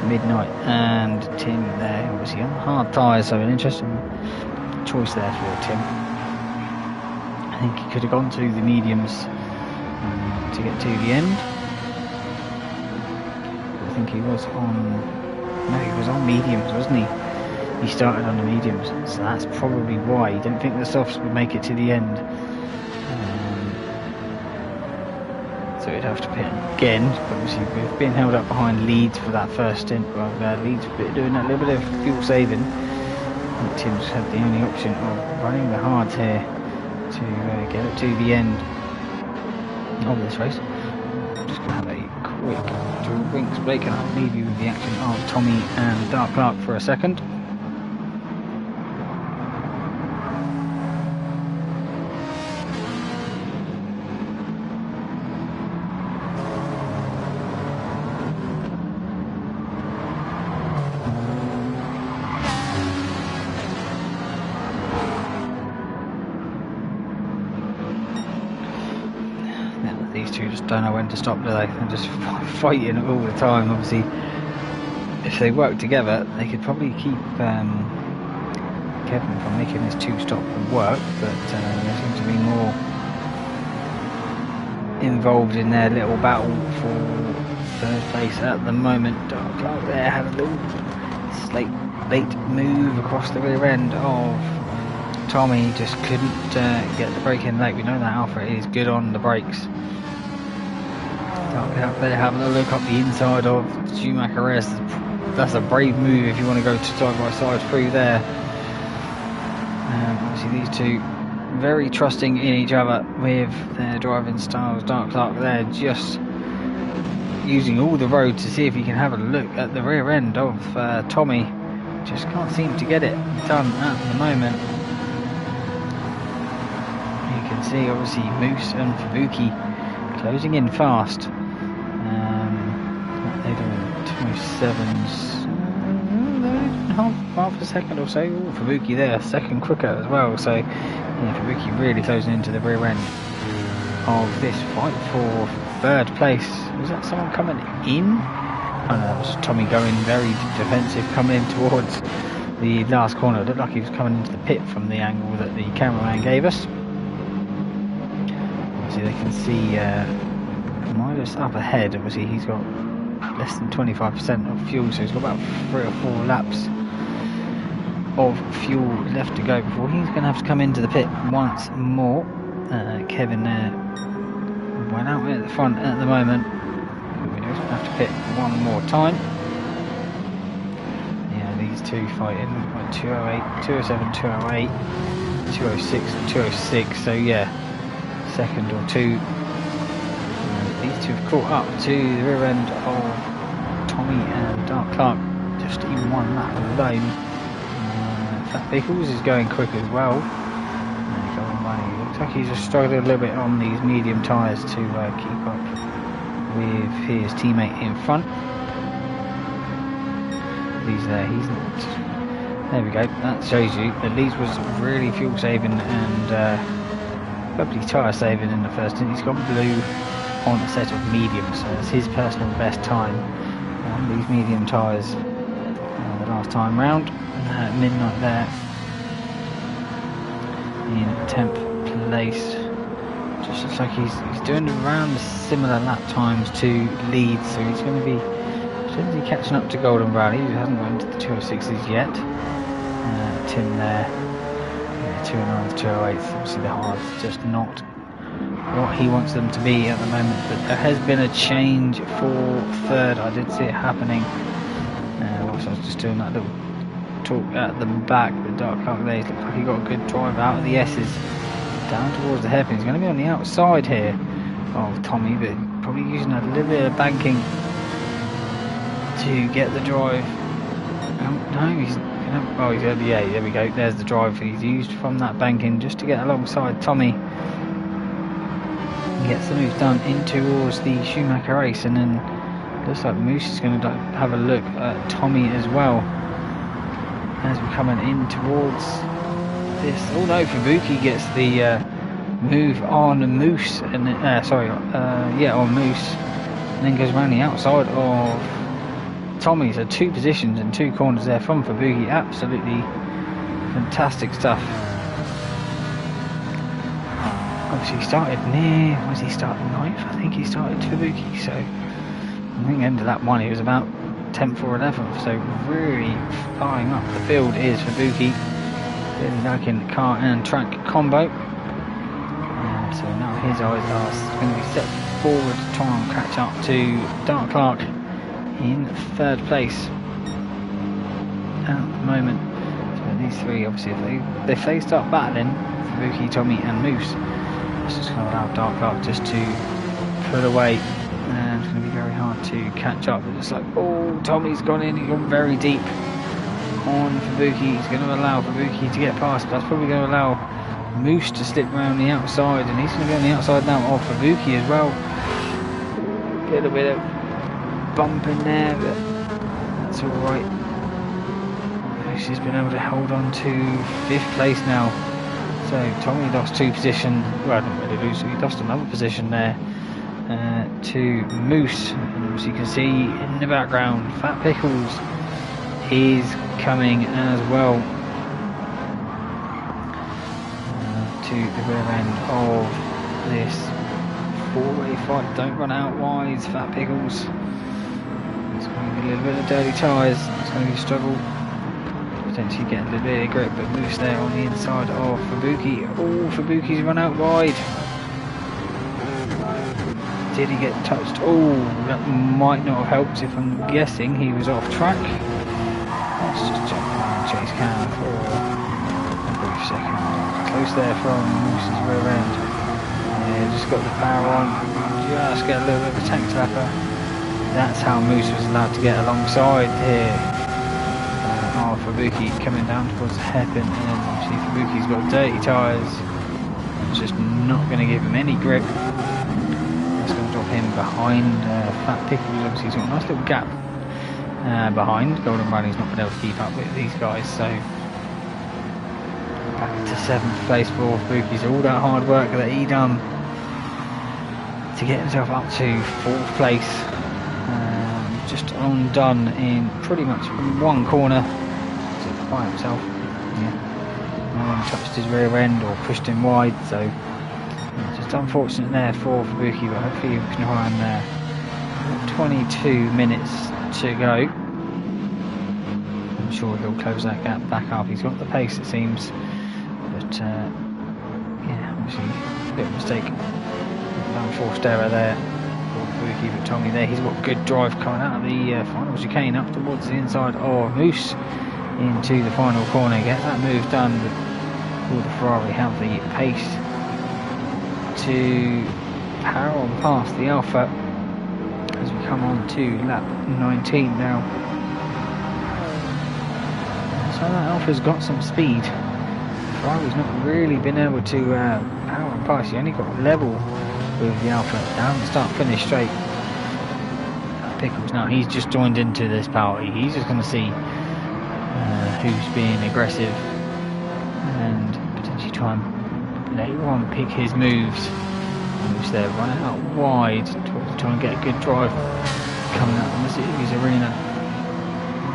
Midnight and Tim there, obviously on hard tyres, so an interesting choice there for Tim. I think he could have gone to the mediums to get to the end. I think he was on mediums, wasn't he? He started on the mediums, so that's probably why he didn't think the softs would make it to the end. So he'd have to pit again. Obviously, we've been held up behind Leeds for that first stint. Well, Leeds doing that little bit of fuel saving. And Tim's had the only option of running the hards here to get it to the end of this race. Just going to have a quick drinks break, and I'll leave you with the action of Tommy and Dark Clark for a second. These two just don't know when to stop, do they? They're just fighting all the time. Obviously, if they work together, they could probably keep Kevin from making this two-stop work, but they seem to be more involved in their little battle for 3rd place at the moment. Dark Clark there had a little late move across the rear end of Tommy, just couldn't get the brake in late. We know that Alpha is good on the brakes. Dark Clark there having a look up the inside of Schumacher S. That's a brave move if you want to go side by side through there. Obviously these two very trusting in each other with their driving styles. Dark Clark there just using all the road to see if he can have a look at the rear end of Tommy. Just can't seem to get it done at the moment. You can see obviously Moose and Fubuki closing in fast. They're doing 207s, half a second or so. Ooh, Fubuki there, a second quicker as well. So yeah, Fubuki really closing into the rear end of this fight for 3rd place. Was that someone coming in? Oh no, that was Tommy going very defensive, coming in towards the last corner. It looked like he was coming into the pit from the angle that the cameraman gave us. Obviously they can see Milos up ahead. Obviously he's got less than 25% of fuel, so he's got about 3 or 4 laps of fuel left to go before he's going to have to come into the pit once more. Kevin there went out at the front at the moment. We're going to have to pit one more time. Yeah, these two fighting 208, 207, 208, 206 and 206, so yeah, second or two. These two have caught up to the rear end of Tommy and Dark Clark, just even one lap alone. Fat Pickles is going quick as well. Looks like he's just struggling a little bit on these medium tyres to keep up with his teammate in front. There we go, that shows you that Leeds was really fuel saving and probably tyre saving in the first inning. He's got blue on a set of mediums, so that's his personal best time on these medium tyres the last time round. Midnight there in 10th place, Just looks like he's doing around similar lap times to Leeds, so he's going to be potentially catching up to Golden Valley, who hasn't got into the 206s yet. Tim there, 209s, 208s, obviously the hard's just not what he wants them to be at the moment, but there has been a change for third. I did see it happening whilst I was just doing that little talk at the back. The Dark Clark there, looks like he got a good drive out of the S's down towards the hairpin. He's going to be on the outside here of Tommy, but probably using a little bit of banking to get the drive. No, he's yeah, there we go. There's the drive he's used from that banking just to get alongside Tommy. He gets the move done in towards the Schumacher race, and then looks like Moose is going to have a look at Tommy as well as we're coming in towards this. Oh no, Fubuki gets the move on Moose, and on Moose, and then goes around the outside of Tommy. So 2 positions and 2 corners there from Fubuki. Absolutely fantastic stuff. Obviously he started near, was he starting 9th? I think he started Fubuki, so I think end of that one he was about 10th or 11th, so really flying up the field is Fubuki. Really liking the car and track combo. So now his eyes are going to be set forward to try and catch up to Dark Clark in 3rd place at the moment. So these 3, obviously, if they start battling, Fubuki, Tommy and Moose, it's just going to allow Dark Clark just to pull away, and it's going to be very hard to catch up. It's just like, oh, Tommy's gone in, he's gone very deep on Fubuki. He's going to allow Fubuki to get past, but that's probably going to allow Moose to slip around the outside, and he's going to be on the outside now of Fubuki as well. A little bit of bump in there, but that's alright. She's been able to hold on to 5th place now. So Tommy lost 2 positions. Well, I didn't really lose, he lost another position there to Moose. And as you can see in the background, Fat Pickles is coming as well to the rear end of this 4-way fight. Don't run out wide, Fat Pickles. It's going to be a little bit of dirty tyres. It's going to be a struggle. Potentially getting a little bit of grip, but Moose there on the inside of Fubuki. Oh, Fubuki's run out wide. Did he get touched? Oh, that might not have helped. If I'm guessing he was off track. Let's just jump around Chase Cam for a brief second. Close there from Moose's rear end. Yeah, just got the power on. Just get a little bit of a tank slapper. That's how Moose was allowed to get alongside here. Fubuki coming down towards the hairpin, and then obviously Fubuki's got dirty tyres. It's just not going to give him any grip. It's going to drop him behind Fat Pickles. Obviously he's got a nice little gap behind. Golden Rally's not been able to keep up with these guys, so back to 7th place for Fubuki. So all that hard work that he done to get himself up to 4th place, just undone in pretty much 1 corner by himself. Yeah, no one touched his rear end or pushed him wide, so just unfortunate there for Fubuki, but hopefully you can run 22 minutes to go. I'm sure he'll close that gap back up. He's got the pace, it seems, but yeah, obviously a bit of a mistake, unforced error there for Fubuki, but Tommy there, he's got good drive coming out of the final chicane up towards the inside of Moose into the final corner. Get that move done, but will the Ferrari have the pace to power on past the Alpha as we come on to lap 19 now? So that Alpha's got some speed. Ferrari's not really been able to power on past. He only got level with the Alpha down the start finish straight. Pickles now, he's just joined into this party. He's just going to see who's being aggressive and potentially try and later on pick his moves. Moves there, run out wide to try and get a good drive coming out of the Mercedes arena.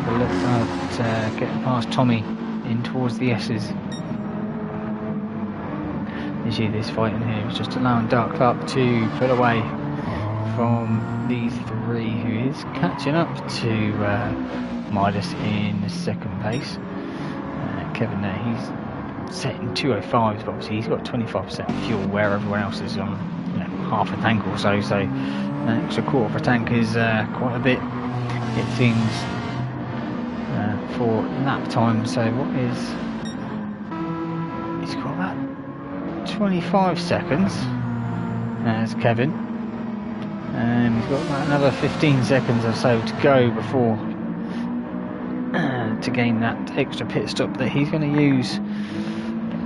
We'll look at getting past Tommy in towards the S's. issue this fight in here is just allowing Dark Clark to pull away from these three, who is catching up to Midas in second place. Kevin there, he's setting 205s, but obviously he's got 25% fuel where everyone else is on half a tank or so, so an extra quarter of a tank is quite a bit, it seems, for lap time. So what is, he's got that 25 seconds as Kevin, and he's got about another 15 seconds or so to go before to gain that extra pit stop that he's going to use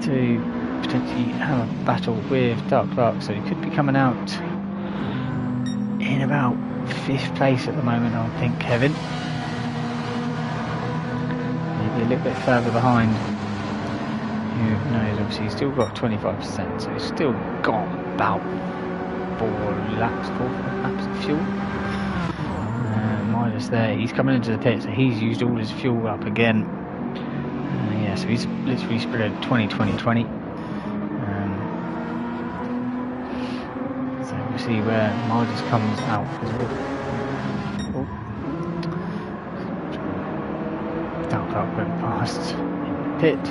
to potentially have a battle with Dark Clark. So he could be coming out in about 5th place at the moment, I think, Kevin. Maybe a little bit further behind. Who knows, obviously he's still got 25%, so he's still got about 4 laps of fuel. Midas there, he's coming into the pit, so he's used all his fuel up again. Yeah, so he's literally spread 20-20-20. So we'll see where Midas comes out as well. Dark Clark went past in the pit.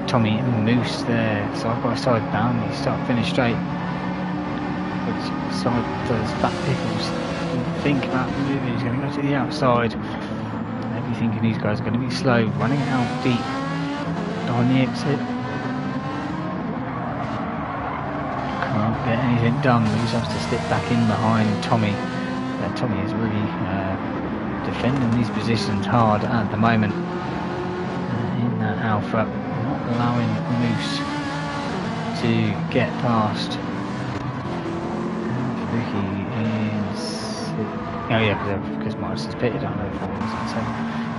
Tommy and Moose there, side by side down. He start-finish straight. Which side does Fat Pickles think about moving? He's going to go to the outside. Maybe thinking these guys are going to be slow, running out deep on the exit. Can't get anything done. Moose has to slip back in behind Tommy. Tommy is really defending these positions hard at the moment in that Alpha, not allowing Moose to get past. Vicky is, oh yeah, because Midas is pitted on over 4 minutes. So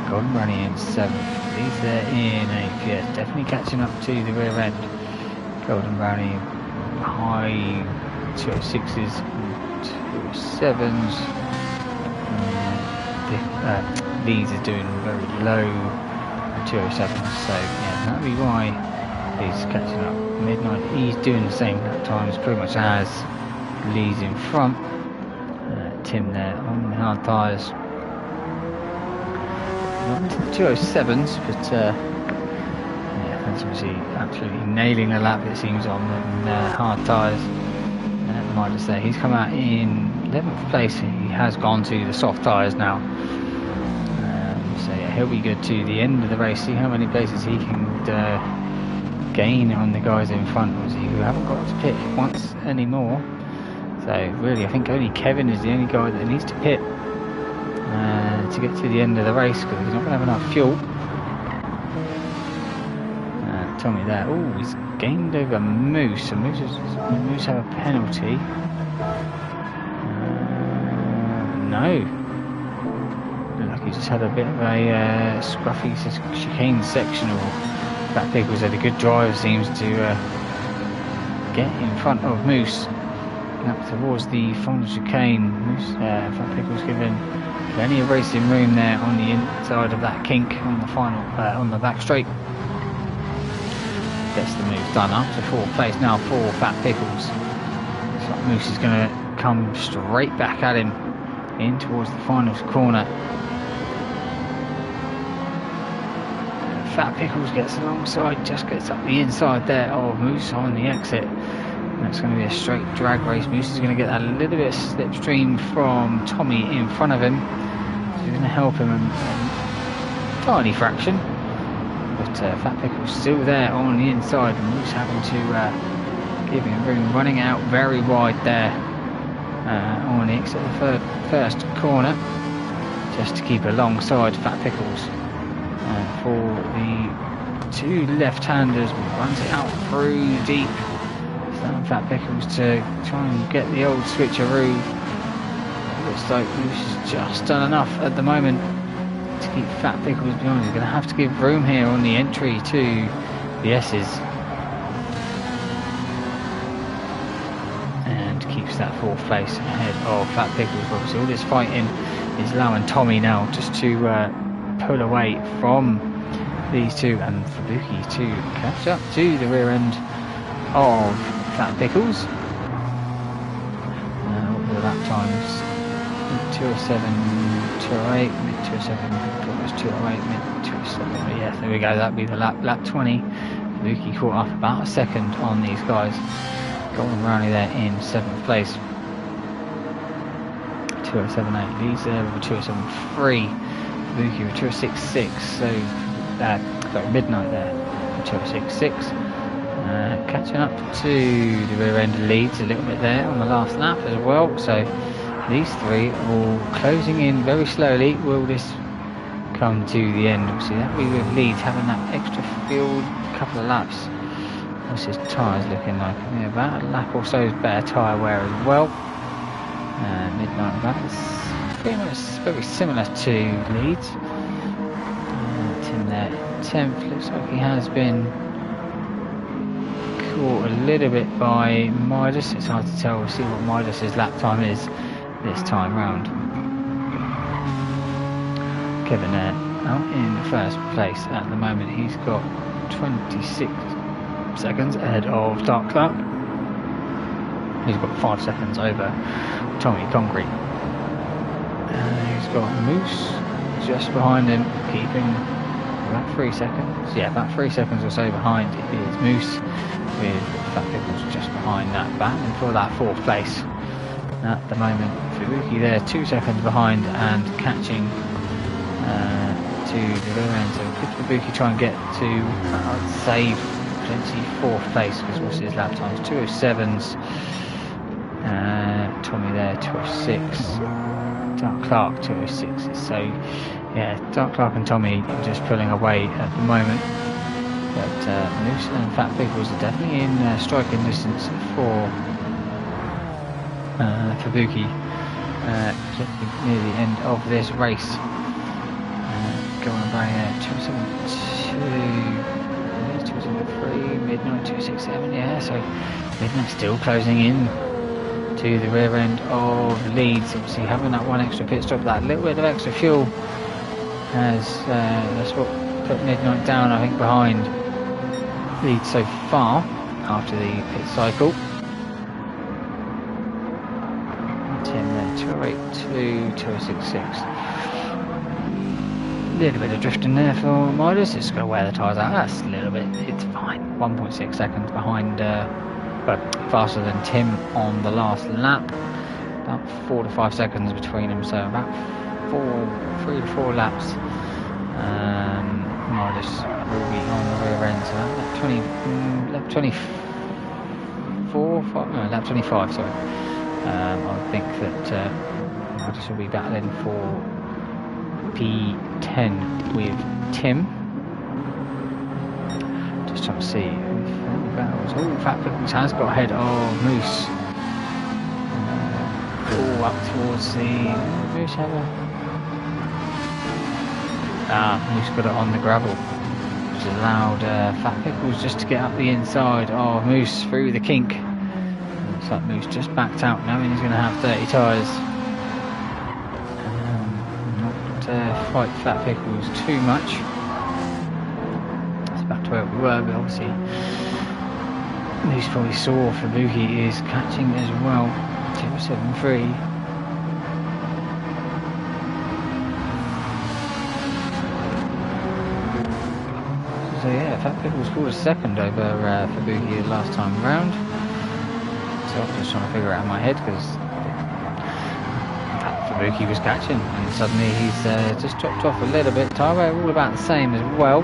Golden Brownie in 7th. He's there in 8th. Yeah, definitely catching up to the rear end. Golden Brownie high 206s, 207s. Leeds is doing very low 207s, so yeah, that'll be why he's catching up. Midnight, he's doing the same at times, pretty much as Leeds in front. Tim there on the hard tyres, not into the 207s, but yeah, that's obviously absolutely nailing the lap, it seems, on the hard tyres. Midas there, he's come out in 11th place. He has gone to the soft tyres now, so yeah, he'll be good to the end of the race. See how many places he can gain on the guys in front, who haven't got to pit once anymore. So really, I think only Kevin is the only guy that needs to pit to get to the end of the race, because he's not going to have enough fuel. Tommy there, oh, he's gained over Moose, and Moose have a penalty. No, looked like he just had a bit of a scruffy chicane sectional. Fat Pickles had a good drive, seems to get in front of Moose. Up towards the final chicane. Moose, Fat Pickles given plenty of racing room there on the inside of that kink on the final, on the back straight. Gets the move done up to 4th place now for Fat Pickles. Looks like Moose is going to come straight back at him in towards the final corner. Fat Pickles gets alongside, just gets up the inside there of Moose on the exit. That's going to be a straight drag race. Moose is going to get a little bit of slipstream from Tommy in front of him. So he's going to help him a tiny fraction. But Fat Pickle's still there on the inside, and Moose having to give him room, running out very wide there on the exit of the first corner, just to keep alongside Fat Pickles. For the 2 left-handers, runs it out through deep. Fat Pickles to try and get the old switcheroo. Looks like Moose has just done enough at the moment to keep Fat Pickles behind. He's going to have to give room here on the entry to the S's, and keeps that 4th place ahead of Fat Pickles. Obviously all this fighting is allowing Tommy now just to pull away from these two, and Fubuki to catch up to the rear end of Fat Pickles. What were the lap times? 207, 208, mid 207, almost 208, mid 207. Yeah, there we go. That'd be the lap 20. Luki caught up about a second on these guys. Golden Brownie there in 7th place. 207.8 leads there with a 207.3. Luki with 206.6. So sorry, Midnight there. 206.6. Catching up to the rear end leads a little bit there on the last lap as well. So these three all closing in very slowly. Will this come to the end? Obviously that will be with Leeds having that extra field couple of laps. What's his tyres looking like? Yeah, about a lap or so's better tyre wear as well. Midnight that's pretty much very similar to Leeds. Tim there 10th. Looks like he has been caught a little bit by Midas. It's hard to tell. We'll see what Midas's lap time is this time round. Kevin there out in first place at the moment. He's got 26 seconds ahead of Dark Clark. He's got 5 seconds over Tommy Concrete. He's got Moose just behind him, keeping about 3 seconds. Yeah, about 3 seconds or so behind is Moose, with Fat Pickles just behind that, battling for that 4th place at the moment. Fubuki there 2 seconds behind and catching to the rear end. So could Fubuki try and get to, I'd say, potentially 4th place, because what's his lap times? 207s. Tommy there 206. Dark Clark 206. So yeah, Dark Clark and Tommy are just pulling away at the moment. But Moose and Fat Pickles are definitely in striking distance for Fubuki near the end of this race. Going by 272, 273, Midnight 267. Yeah, so Midnight still closing in to the rear end of Leeds. Obviously having that one extra pit stop, that little bit of extra fuel has that's what put Midnight down, I think, behind Leeds so far after the pit cycle. Tim there 208.2, 206.6. Little bit of drifting there for Midas. It's going to wear the tyres out. That's a little bit, it's fine. 1.6 seconds behind, but faster than Tim on the last lap. About 4 to 5 seconds between them, so about 3 to 4 laps. Midas will be on the rear end, so lap 25, sorry. I think that Midas will be battling for P10 with Tim. Just trying to see who battles. Oh, Fat Pickles has got ahead of Moose. All up towards the Moose have Moose got it on the gravel, which allowed Fat Pickles just to get up the inside of Moose through the kink. Looks like Moose just backed out, knowing he's going to have 30 tyres. Fight Fat Pickles too much. It's back to where we were, but obviously Moose probably saw Fubuki is catching as well. 273. So yeah, Fat Pickles scored a second over Fubuki the last time round. So I'm just trying to figure it out in my head, because Fubuki was catching and suddenly he's just dropped off a little bit. Tyre all about the same as well.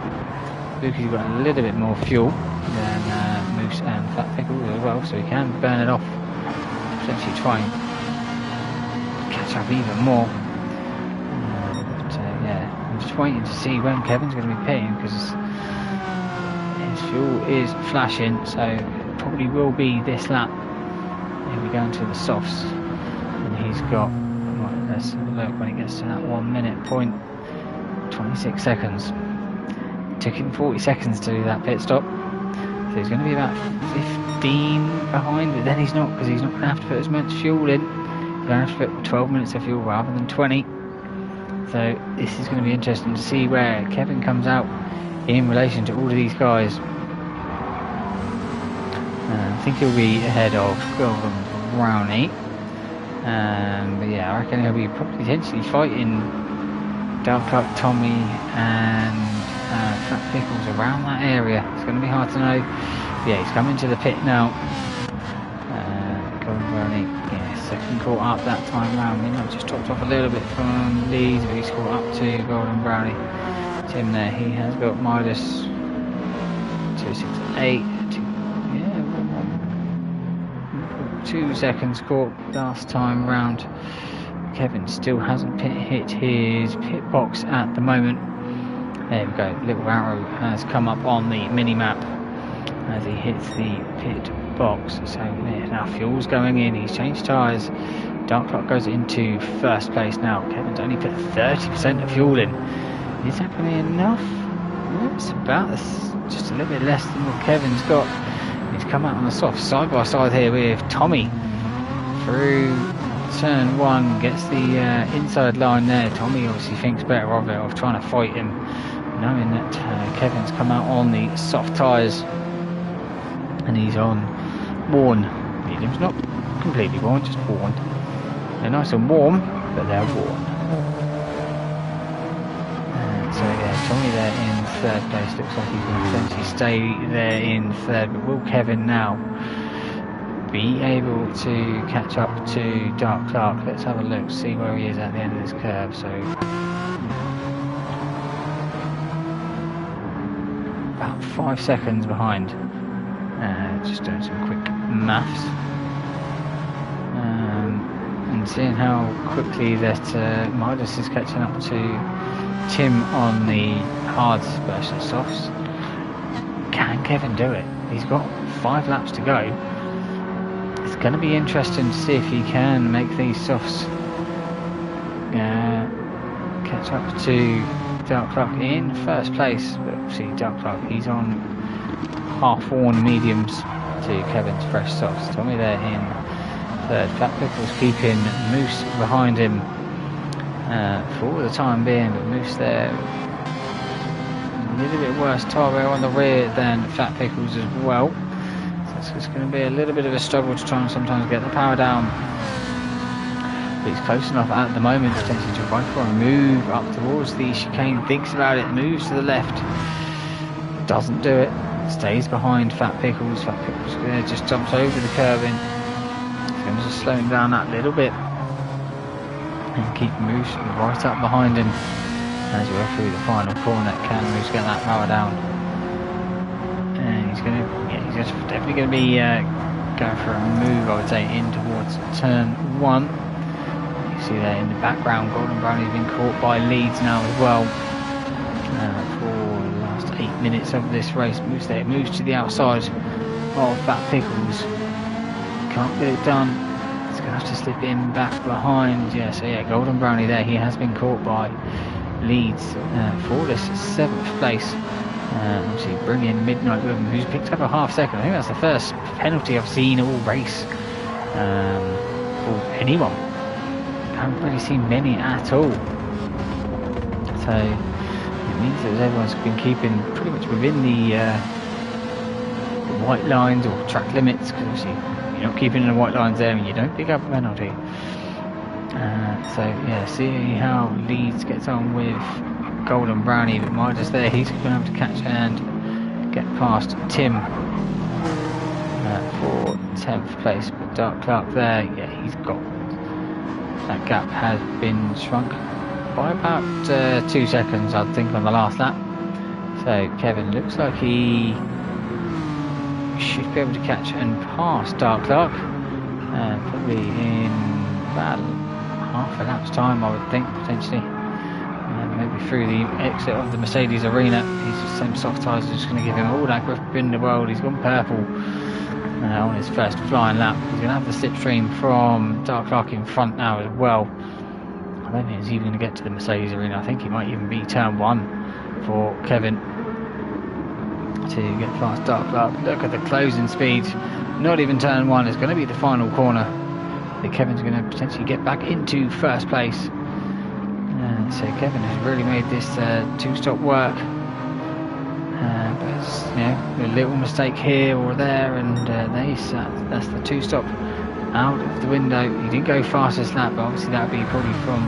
Fubuki's got a little bit more fuel than Moose and Fat Pickles as well, so he can burn it off, potentially try and catch up even more. But yeah, I'm just waiting to see when Kevin's going to be pitting, because his fuel is flashing, so it probably will be this lap. Here we go into the softs, and he's got, let's have a look when he gets to that 1 minute point, 26 seconds. Took him 40 seconds to do that pit stop, so he's going to be about 15 behind, but then he's not, because he's not going to have to put as much fuel in. He's going to have to put 12 minutes of fuel rather than 20. So this is going to be interesting to see where Kevin comes out in relation to all of these guys. I think he'll be ahead of Golden Brownie. But yeah, I reckon he'll be potentially fighting Dark Clock, Tommy and Fat Pickles around that area. It's going to be hard to know. Yeah, he's coming to the pit now. Golden Brownie, yeah, second caught up that time round. Just dropped off a little bit from Leeds, but he's caught up to Golden Brownie. Tim there, he has got minus 268. 2 seconds caught last time round. Kevin still hasn't hit his pit box at the moment. There we go, little arrow has come up on the mini map as he hits the pit box. So yeah, now fuel's going in, he's changed tyres. Dark Clock goes into first place now. Kevin's only put 30% of fuel in. Is that going to be enough? It's about just a little bit less than what Kevin's got. He's come out on the soft side by side here with Tommy through turn 1, gets the inside line there. Tommy obviously thinks better of it, of trying to fight him, knowing that Kevin's come out on the soft tyres and he's on worn mediums, not completely worn, just worn. They're nice and warm, but they're worn. So yeah, Tommy there in third place. Looks like he can potentially stay there in third, but will Kevin now be able to catch up to Dark Clark? Let's have a look, see where he is at the end of this curve. So about 5 seconds behind. Just doing some quick maths. And seeing how quickly that Midas is catching up to Tim on the hards versus softs. Can Kevin do it? He's got 5 laps to go. It's going to be interesting to see if he can make these softs catch up to Dark Clock in first place. But obviously Dark Clock, he's on half-worn mediums to Kevin's fresh softs. Tommy there in third. Fat Pickles keeping Moose behind him for the time being, but Moose there a little bit worse tyre on the rear than Fat Pickles as well. So it's going to be a little bit of a struggle to try and sometimes get the power down. But he's close enough at the moment potentially to right for a move up towards the chicane. Thinks about it, moves to the left, doesn't do it, stays behind Fat Pickles. Fat Pickles just jumps over the curbing. He's going to just slow him down that little bit and keep Moose right up behind him as we go through the final corner. Can Moose get that power down? And he's going to, he's definitely going to be going for a move, I would say, in towards turn 1. You see there in the background, Golden Brownie's been caught by Leeds now as well for the last 8 minutes of this race. Moose there, moves to the outside of Fat Pickles. Can't get it done. He's going to have to slip in back behind. Yeah, so yeah, Golden Brownie there. He has been caught by Leeds for this 7th place. Obviously bring in Midnight with him, who's picked up a half second. I think that's the first penalty I've seen all race for anyone. I haven't really seen many at all. So it means that everyone's been keeping pretty much within the white lines or track limits, because obviously you're not keeping in the white lines there and you don't pick up a penalty. So yeah, see how Leeds gets on with Golden Brownie, but Midas there, he's going to be able to catch and get past Tim for 10th place. But Dark Clark there, yeah, he's got that gap has been shrunk by about 2 seconds, I think, on the last lap. So Kevin looks like he should be able to catch and pass Dark Clark, probably in about half a lap's time, I would think, potentially. Maybe through the exit of the Mercedes arena. These same soft tyres are just going to give him all that grip in the world. He's gone purple on his first flying lap. He's going to have the slipstream from Dark Clark in front now as well. I don't think he's even going to get to the Mercedes arena. I think he might even be turn 1 for Kevin to get past Dark Clark. Look at the closing speed. Not even turn 1. It's going to be the final corner that Kevin's going to potentially get back into first place. So Kevin has really made this 2-stop work. but it's, you know, a little mistake here or there, and that's the 2-stop out of the window. He didn't go fastest lap, but obviously that would be probably from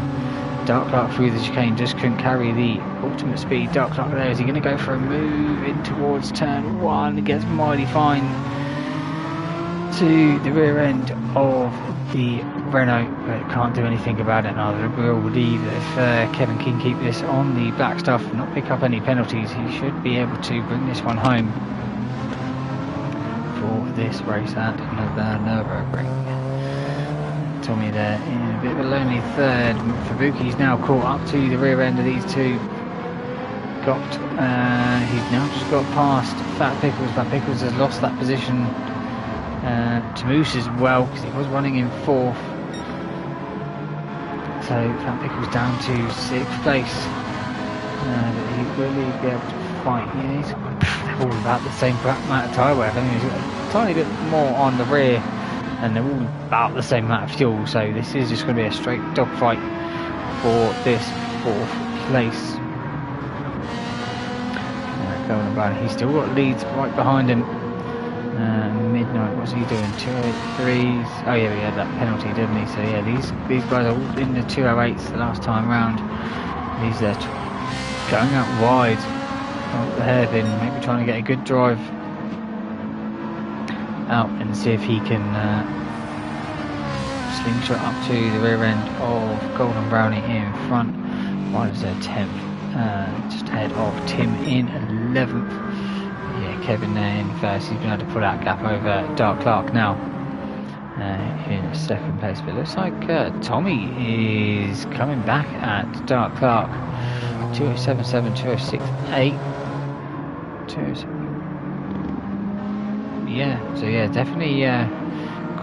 Dark Clark through the chicane, just couldn't carry the ultimate speed. Dark Clark there, is he going to go for a move in towards turn 1? It gets mighty fine to the rear end of the Renault, but can't do anything about it now. I will believe that if Kevin can keep this on the black stuff and not pick up any penalties, he should be able to bring this one home for this race at another Nürburgring. Tommy there in a bit of a lonely third. Fabuki's now caught up to the rear end of these two. He's now just got past Fat Pickles. Fat Pickles has lost that position to Moose as well, because he was running in 4th. So Fat Pickles down to 6th place. He will be able to fight. Yeah, they're all about the same amount of tyre wear. I think he's got a tiny bit more on the rear, and they're all about the same amount of fuel. So this is just going to be a straight dogfight for this 4th place. Going about it. He's still got leads right behind him. Midnight, what's he doing? 203s. Oh yeah, he had that penalty, didn't he? So yeah, these guys are all in the 208s the last time round. He's there going out wide of the hairpin, maybe trying to get a good drive out and see if he can slingshot up to the rear end of Golden Brownie in front. Why is there 10th? Just ahead of Tim in 11th. Yeah, Kevin there in first. He's been able to pull that gap over Dark Clark now in 2nd place. But it looks like Tommy is coming back at Dark Clark. 207.7, 206.8. Yeah, so yeah, definitely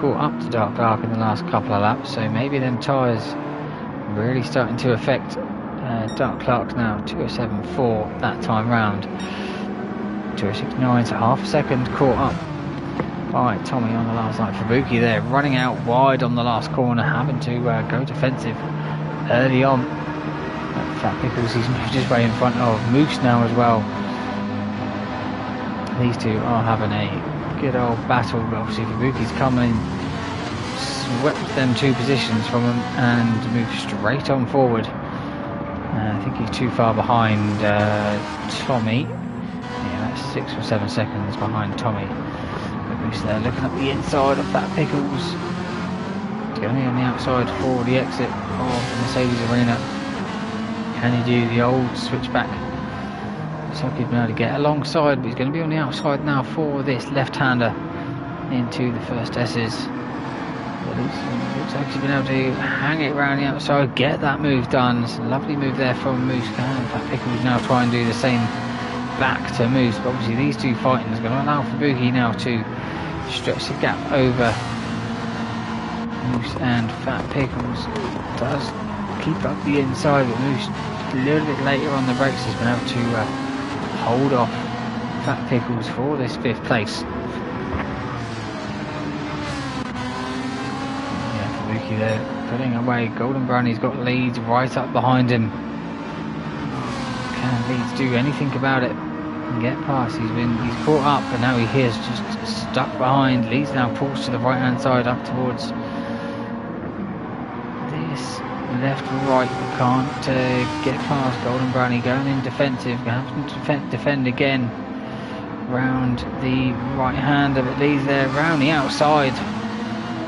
caught up to Dark Clark in the last couple of laps. So maybe them tyres really starting to affect Dark Clark now. 207.4 that time round. 206.9, so half a second caught up by Tommy on the last lap. Fabuki there running out wide on the last corner, having to go defensive early on. Fat Pickles, he's moved his way in front of Moose now as well. These two are having a good old battle, but obviously Fabuki's coming, swept them 2 positions from him and moved straight on forward. I think he's too far behind Tommy. Yeah, that's 6 or 7 seconds behind Tommy. But Moose there looking up the inside of Fat Pickles. He's going to be on the outside for the exit of the Mercedes Arena. Can he do the old switchback? Looks like he's been able to get alongside, but he's going to be on the outside now for this left-hander into the first S's. Looks like he's been able to hang it around the outside, get that move done. It's a lovely move there from Moose. Fat Pickles now try and do the same back to Moose, but obviously these two fighting is going to allow Fabuki now to stretch the gap over Moose and Fat Pickles. Does keep up the inside, but Moose a little bit later on the brakes has been able to hold off Fat Pickles for this 5th place. There putting away. Golden Brownie's got leads right up behind him. Can Leeds do anything about it and get past? He's caught up, but now he is just stuck behind. Leeds now pulls to the right hand side up towards this left right, but can't get past Golden Brownie. Going in defensive, going to have to defend again round the right hander, but Leeds there round the outside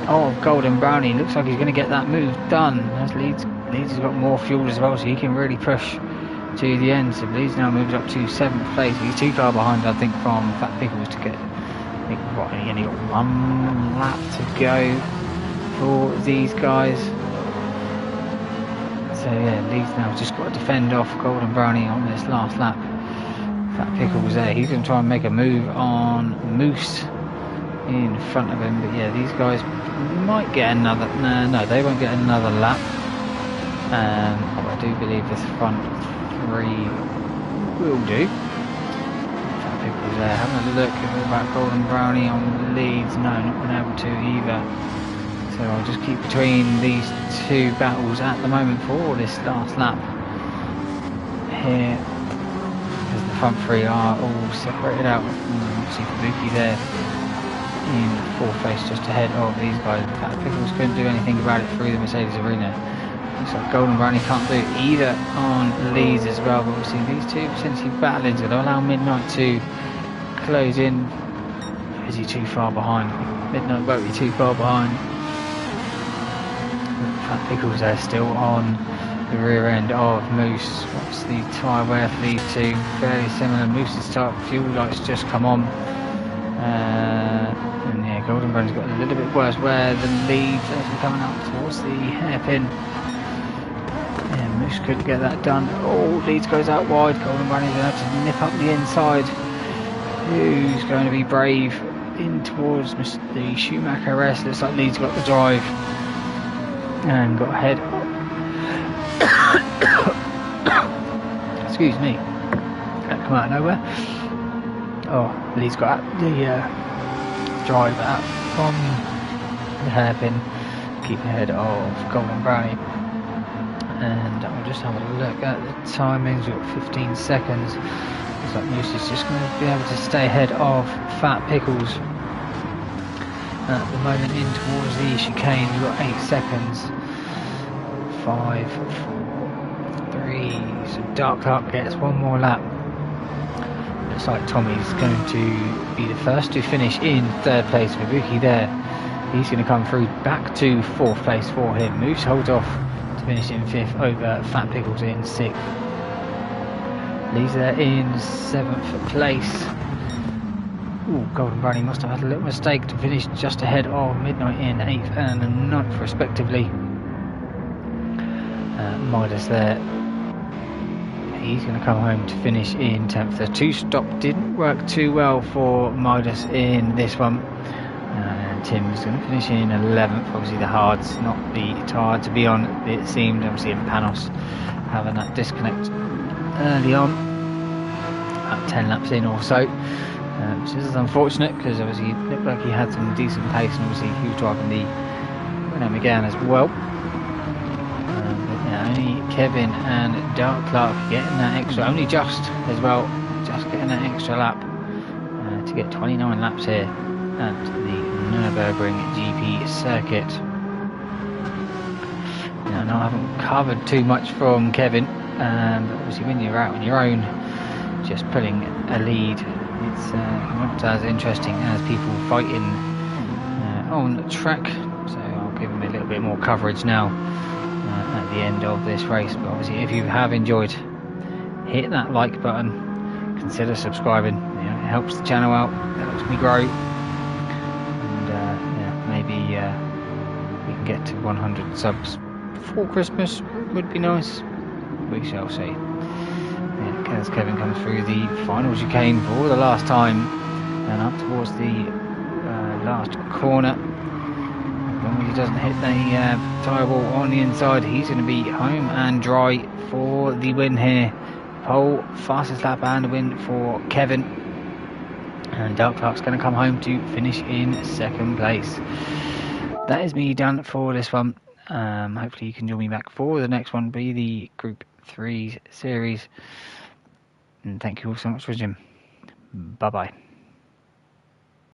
of Golden Brownie. Looks like he's going to get that move done. As Leeds has got more fuel as well, so he can really push to the end. So Leeds now moves up to 7th place. He's too far behind, I think, from Fat Pickles to get. I think he only got 1 lap to go for these guys. So yeah, Leeds now just got to defend off Golden Brownie on this last lap. Fat Pickles there. He's going to try and make a move on Moose in front of him, but yeah, these guys might get another. No, they won't get another lap. I do believe this front 3 will do. Fat Pickles there having a look about Golden Brownie on Leeds. No, not been able to either. So I'll just keep between these 2 battles at the moment for this last lap here, as the front three are all separated out. Obviously Kabuki there in fourth place, just ahead of these guys. Fat Pickles couldn't do anything about it through the Mercedes arena. Looks like Golden Brownie can't do either on Leeds as well, but obviously these two potentially battling. Going to allow Midnight to close in. Is he too far behind? Midnight won't be too far behind. Fat Pickles there still on the rear end of Moose. What's the tyre wear for these two? Fairly similar. Moose's tyre fuel lights just come on. And yeah, Golden Brownie's got a little bit worse wear than Leeds as we're coming up towards the hairpin. Yeah, Moose couldn't get that done. Oh, Leeds goes out wide. Golden Brownie's going to have to nip up the inside. Who's going to be brave in towards the Schumacher rest? Looks like Leeds got the drive and got ahead. Excuse me, that come out of nowhere. Oh, Leeds got the drive out from the hairpin, keep ahead of Golden Brownie. And I'll just have a look at the timings. We've got 15 seconds. Looks like Moose is just going to be able to stay ahead of Fat Pickles at the moment in towards the chicane. We've got 8 seconds. 5, 4, 3. So Dark Clock gets one more lap. Looks like Tommy's going to be the first to finish in third place. Fabuki there. He's going to come through back to fourth place for him. Moose holds off to finish in fifth over Fat Pickles in sixth. Lee's there in seventh place. Ooh, Golden Brownie must have had a little mistake to finish just ahead of Midnight in 8th and 9th respectively. Midas there. He's going to come home to finish in 10th. The two-stop didn't work too well for Midas in this one. And Tim's going to finish in 11th. Obviously the hard's not the hard to be on, it seemed. Obviously in Panos having that disconnect early on, about 10 laps in or so. Which is unfortunate because obviously it looked like he had some decent pace, and obviously he was driving the Renault Megane as well. But yeah, only Kevin and Dark Clark getting that extra, only just as well, just getting that extra lap to get 29 laps here at the Nürburgring GP circuit. Now I haven't covered too much from Kevin, but obviously when you're out on your own, just pulling a lead, it's not as interesting as people fighting on track. So I'll give them a little bit more coverage now at the end of this race. But obviously if you have enjoyed, hit that like button, consider subscribing. It helps the channel out, it helps me grow, and yeah, maybe we can get to 100 subs before Christmas. Would be nice, we shall see. As Kevin comes through the final chicane for the last time and up towards the last corner. As long as he doesn't hit the tyre wall on the inside, he's going to be home and dry for the win here. Pole, fastest lap and a win for Kevin. And Dark Clark's going to come home to finish in second place. That is me done for this one. Hopefully you can join me back for the next one, be the Group 3 series. And thank you all so much for watching. Bye bye.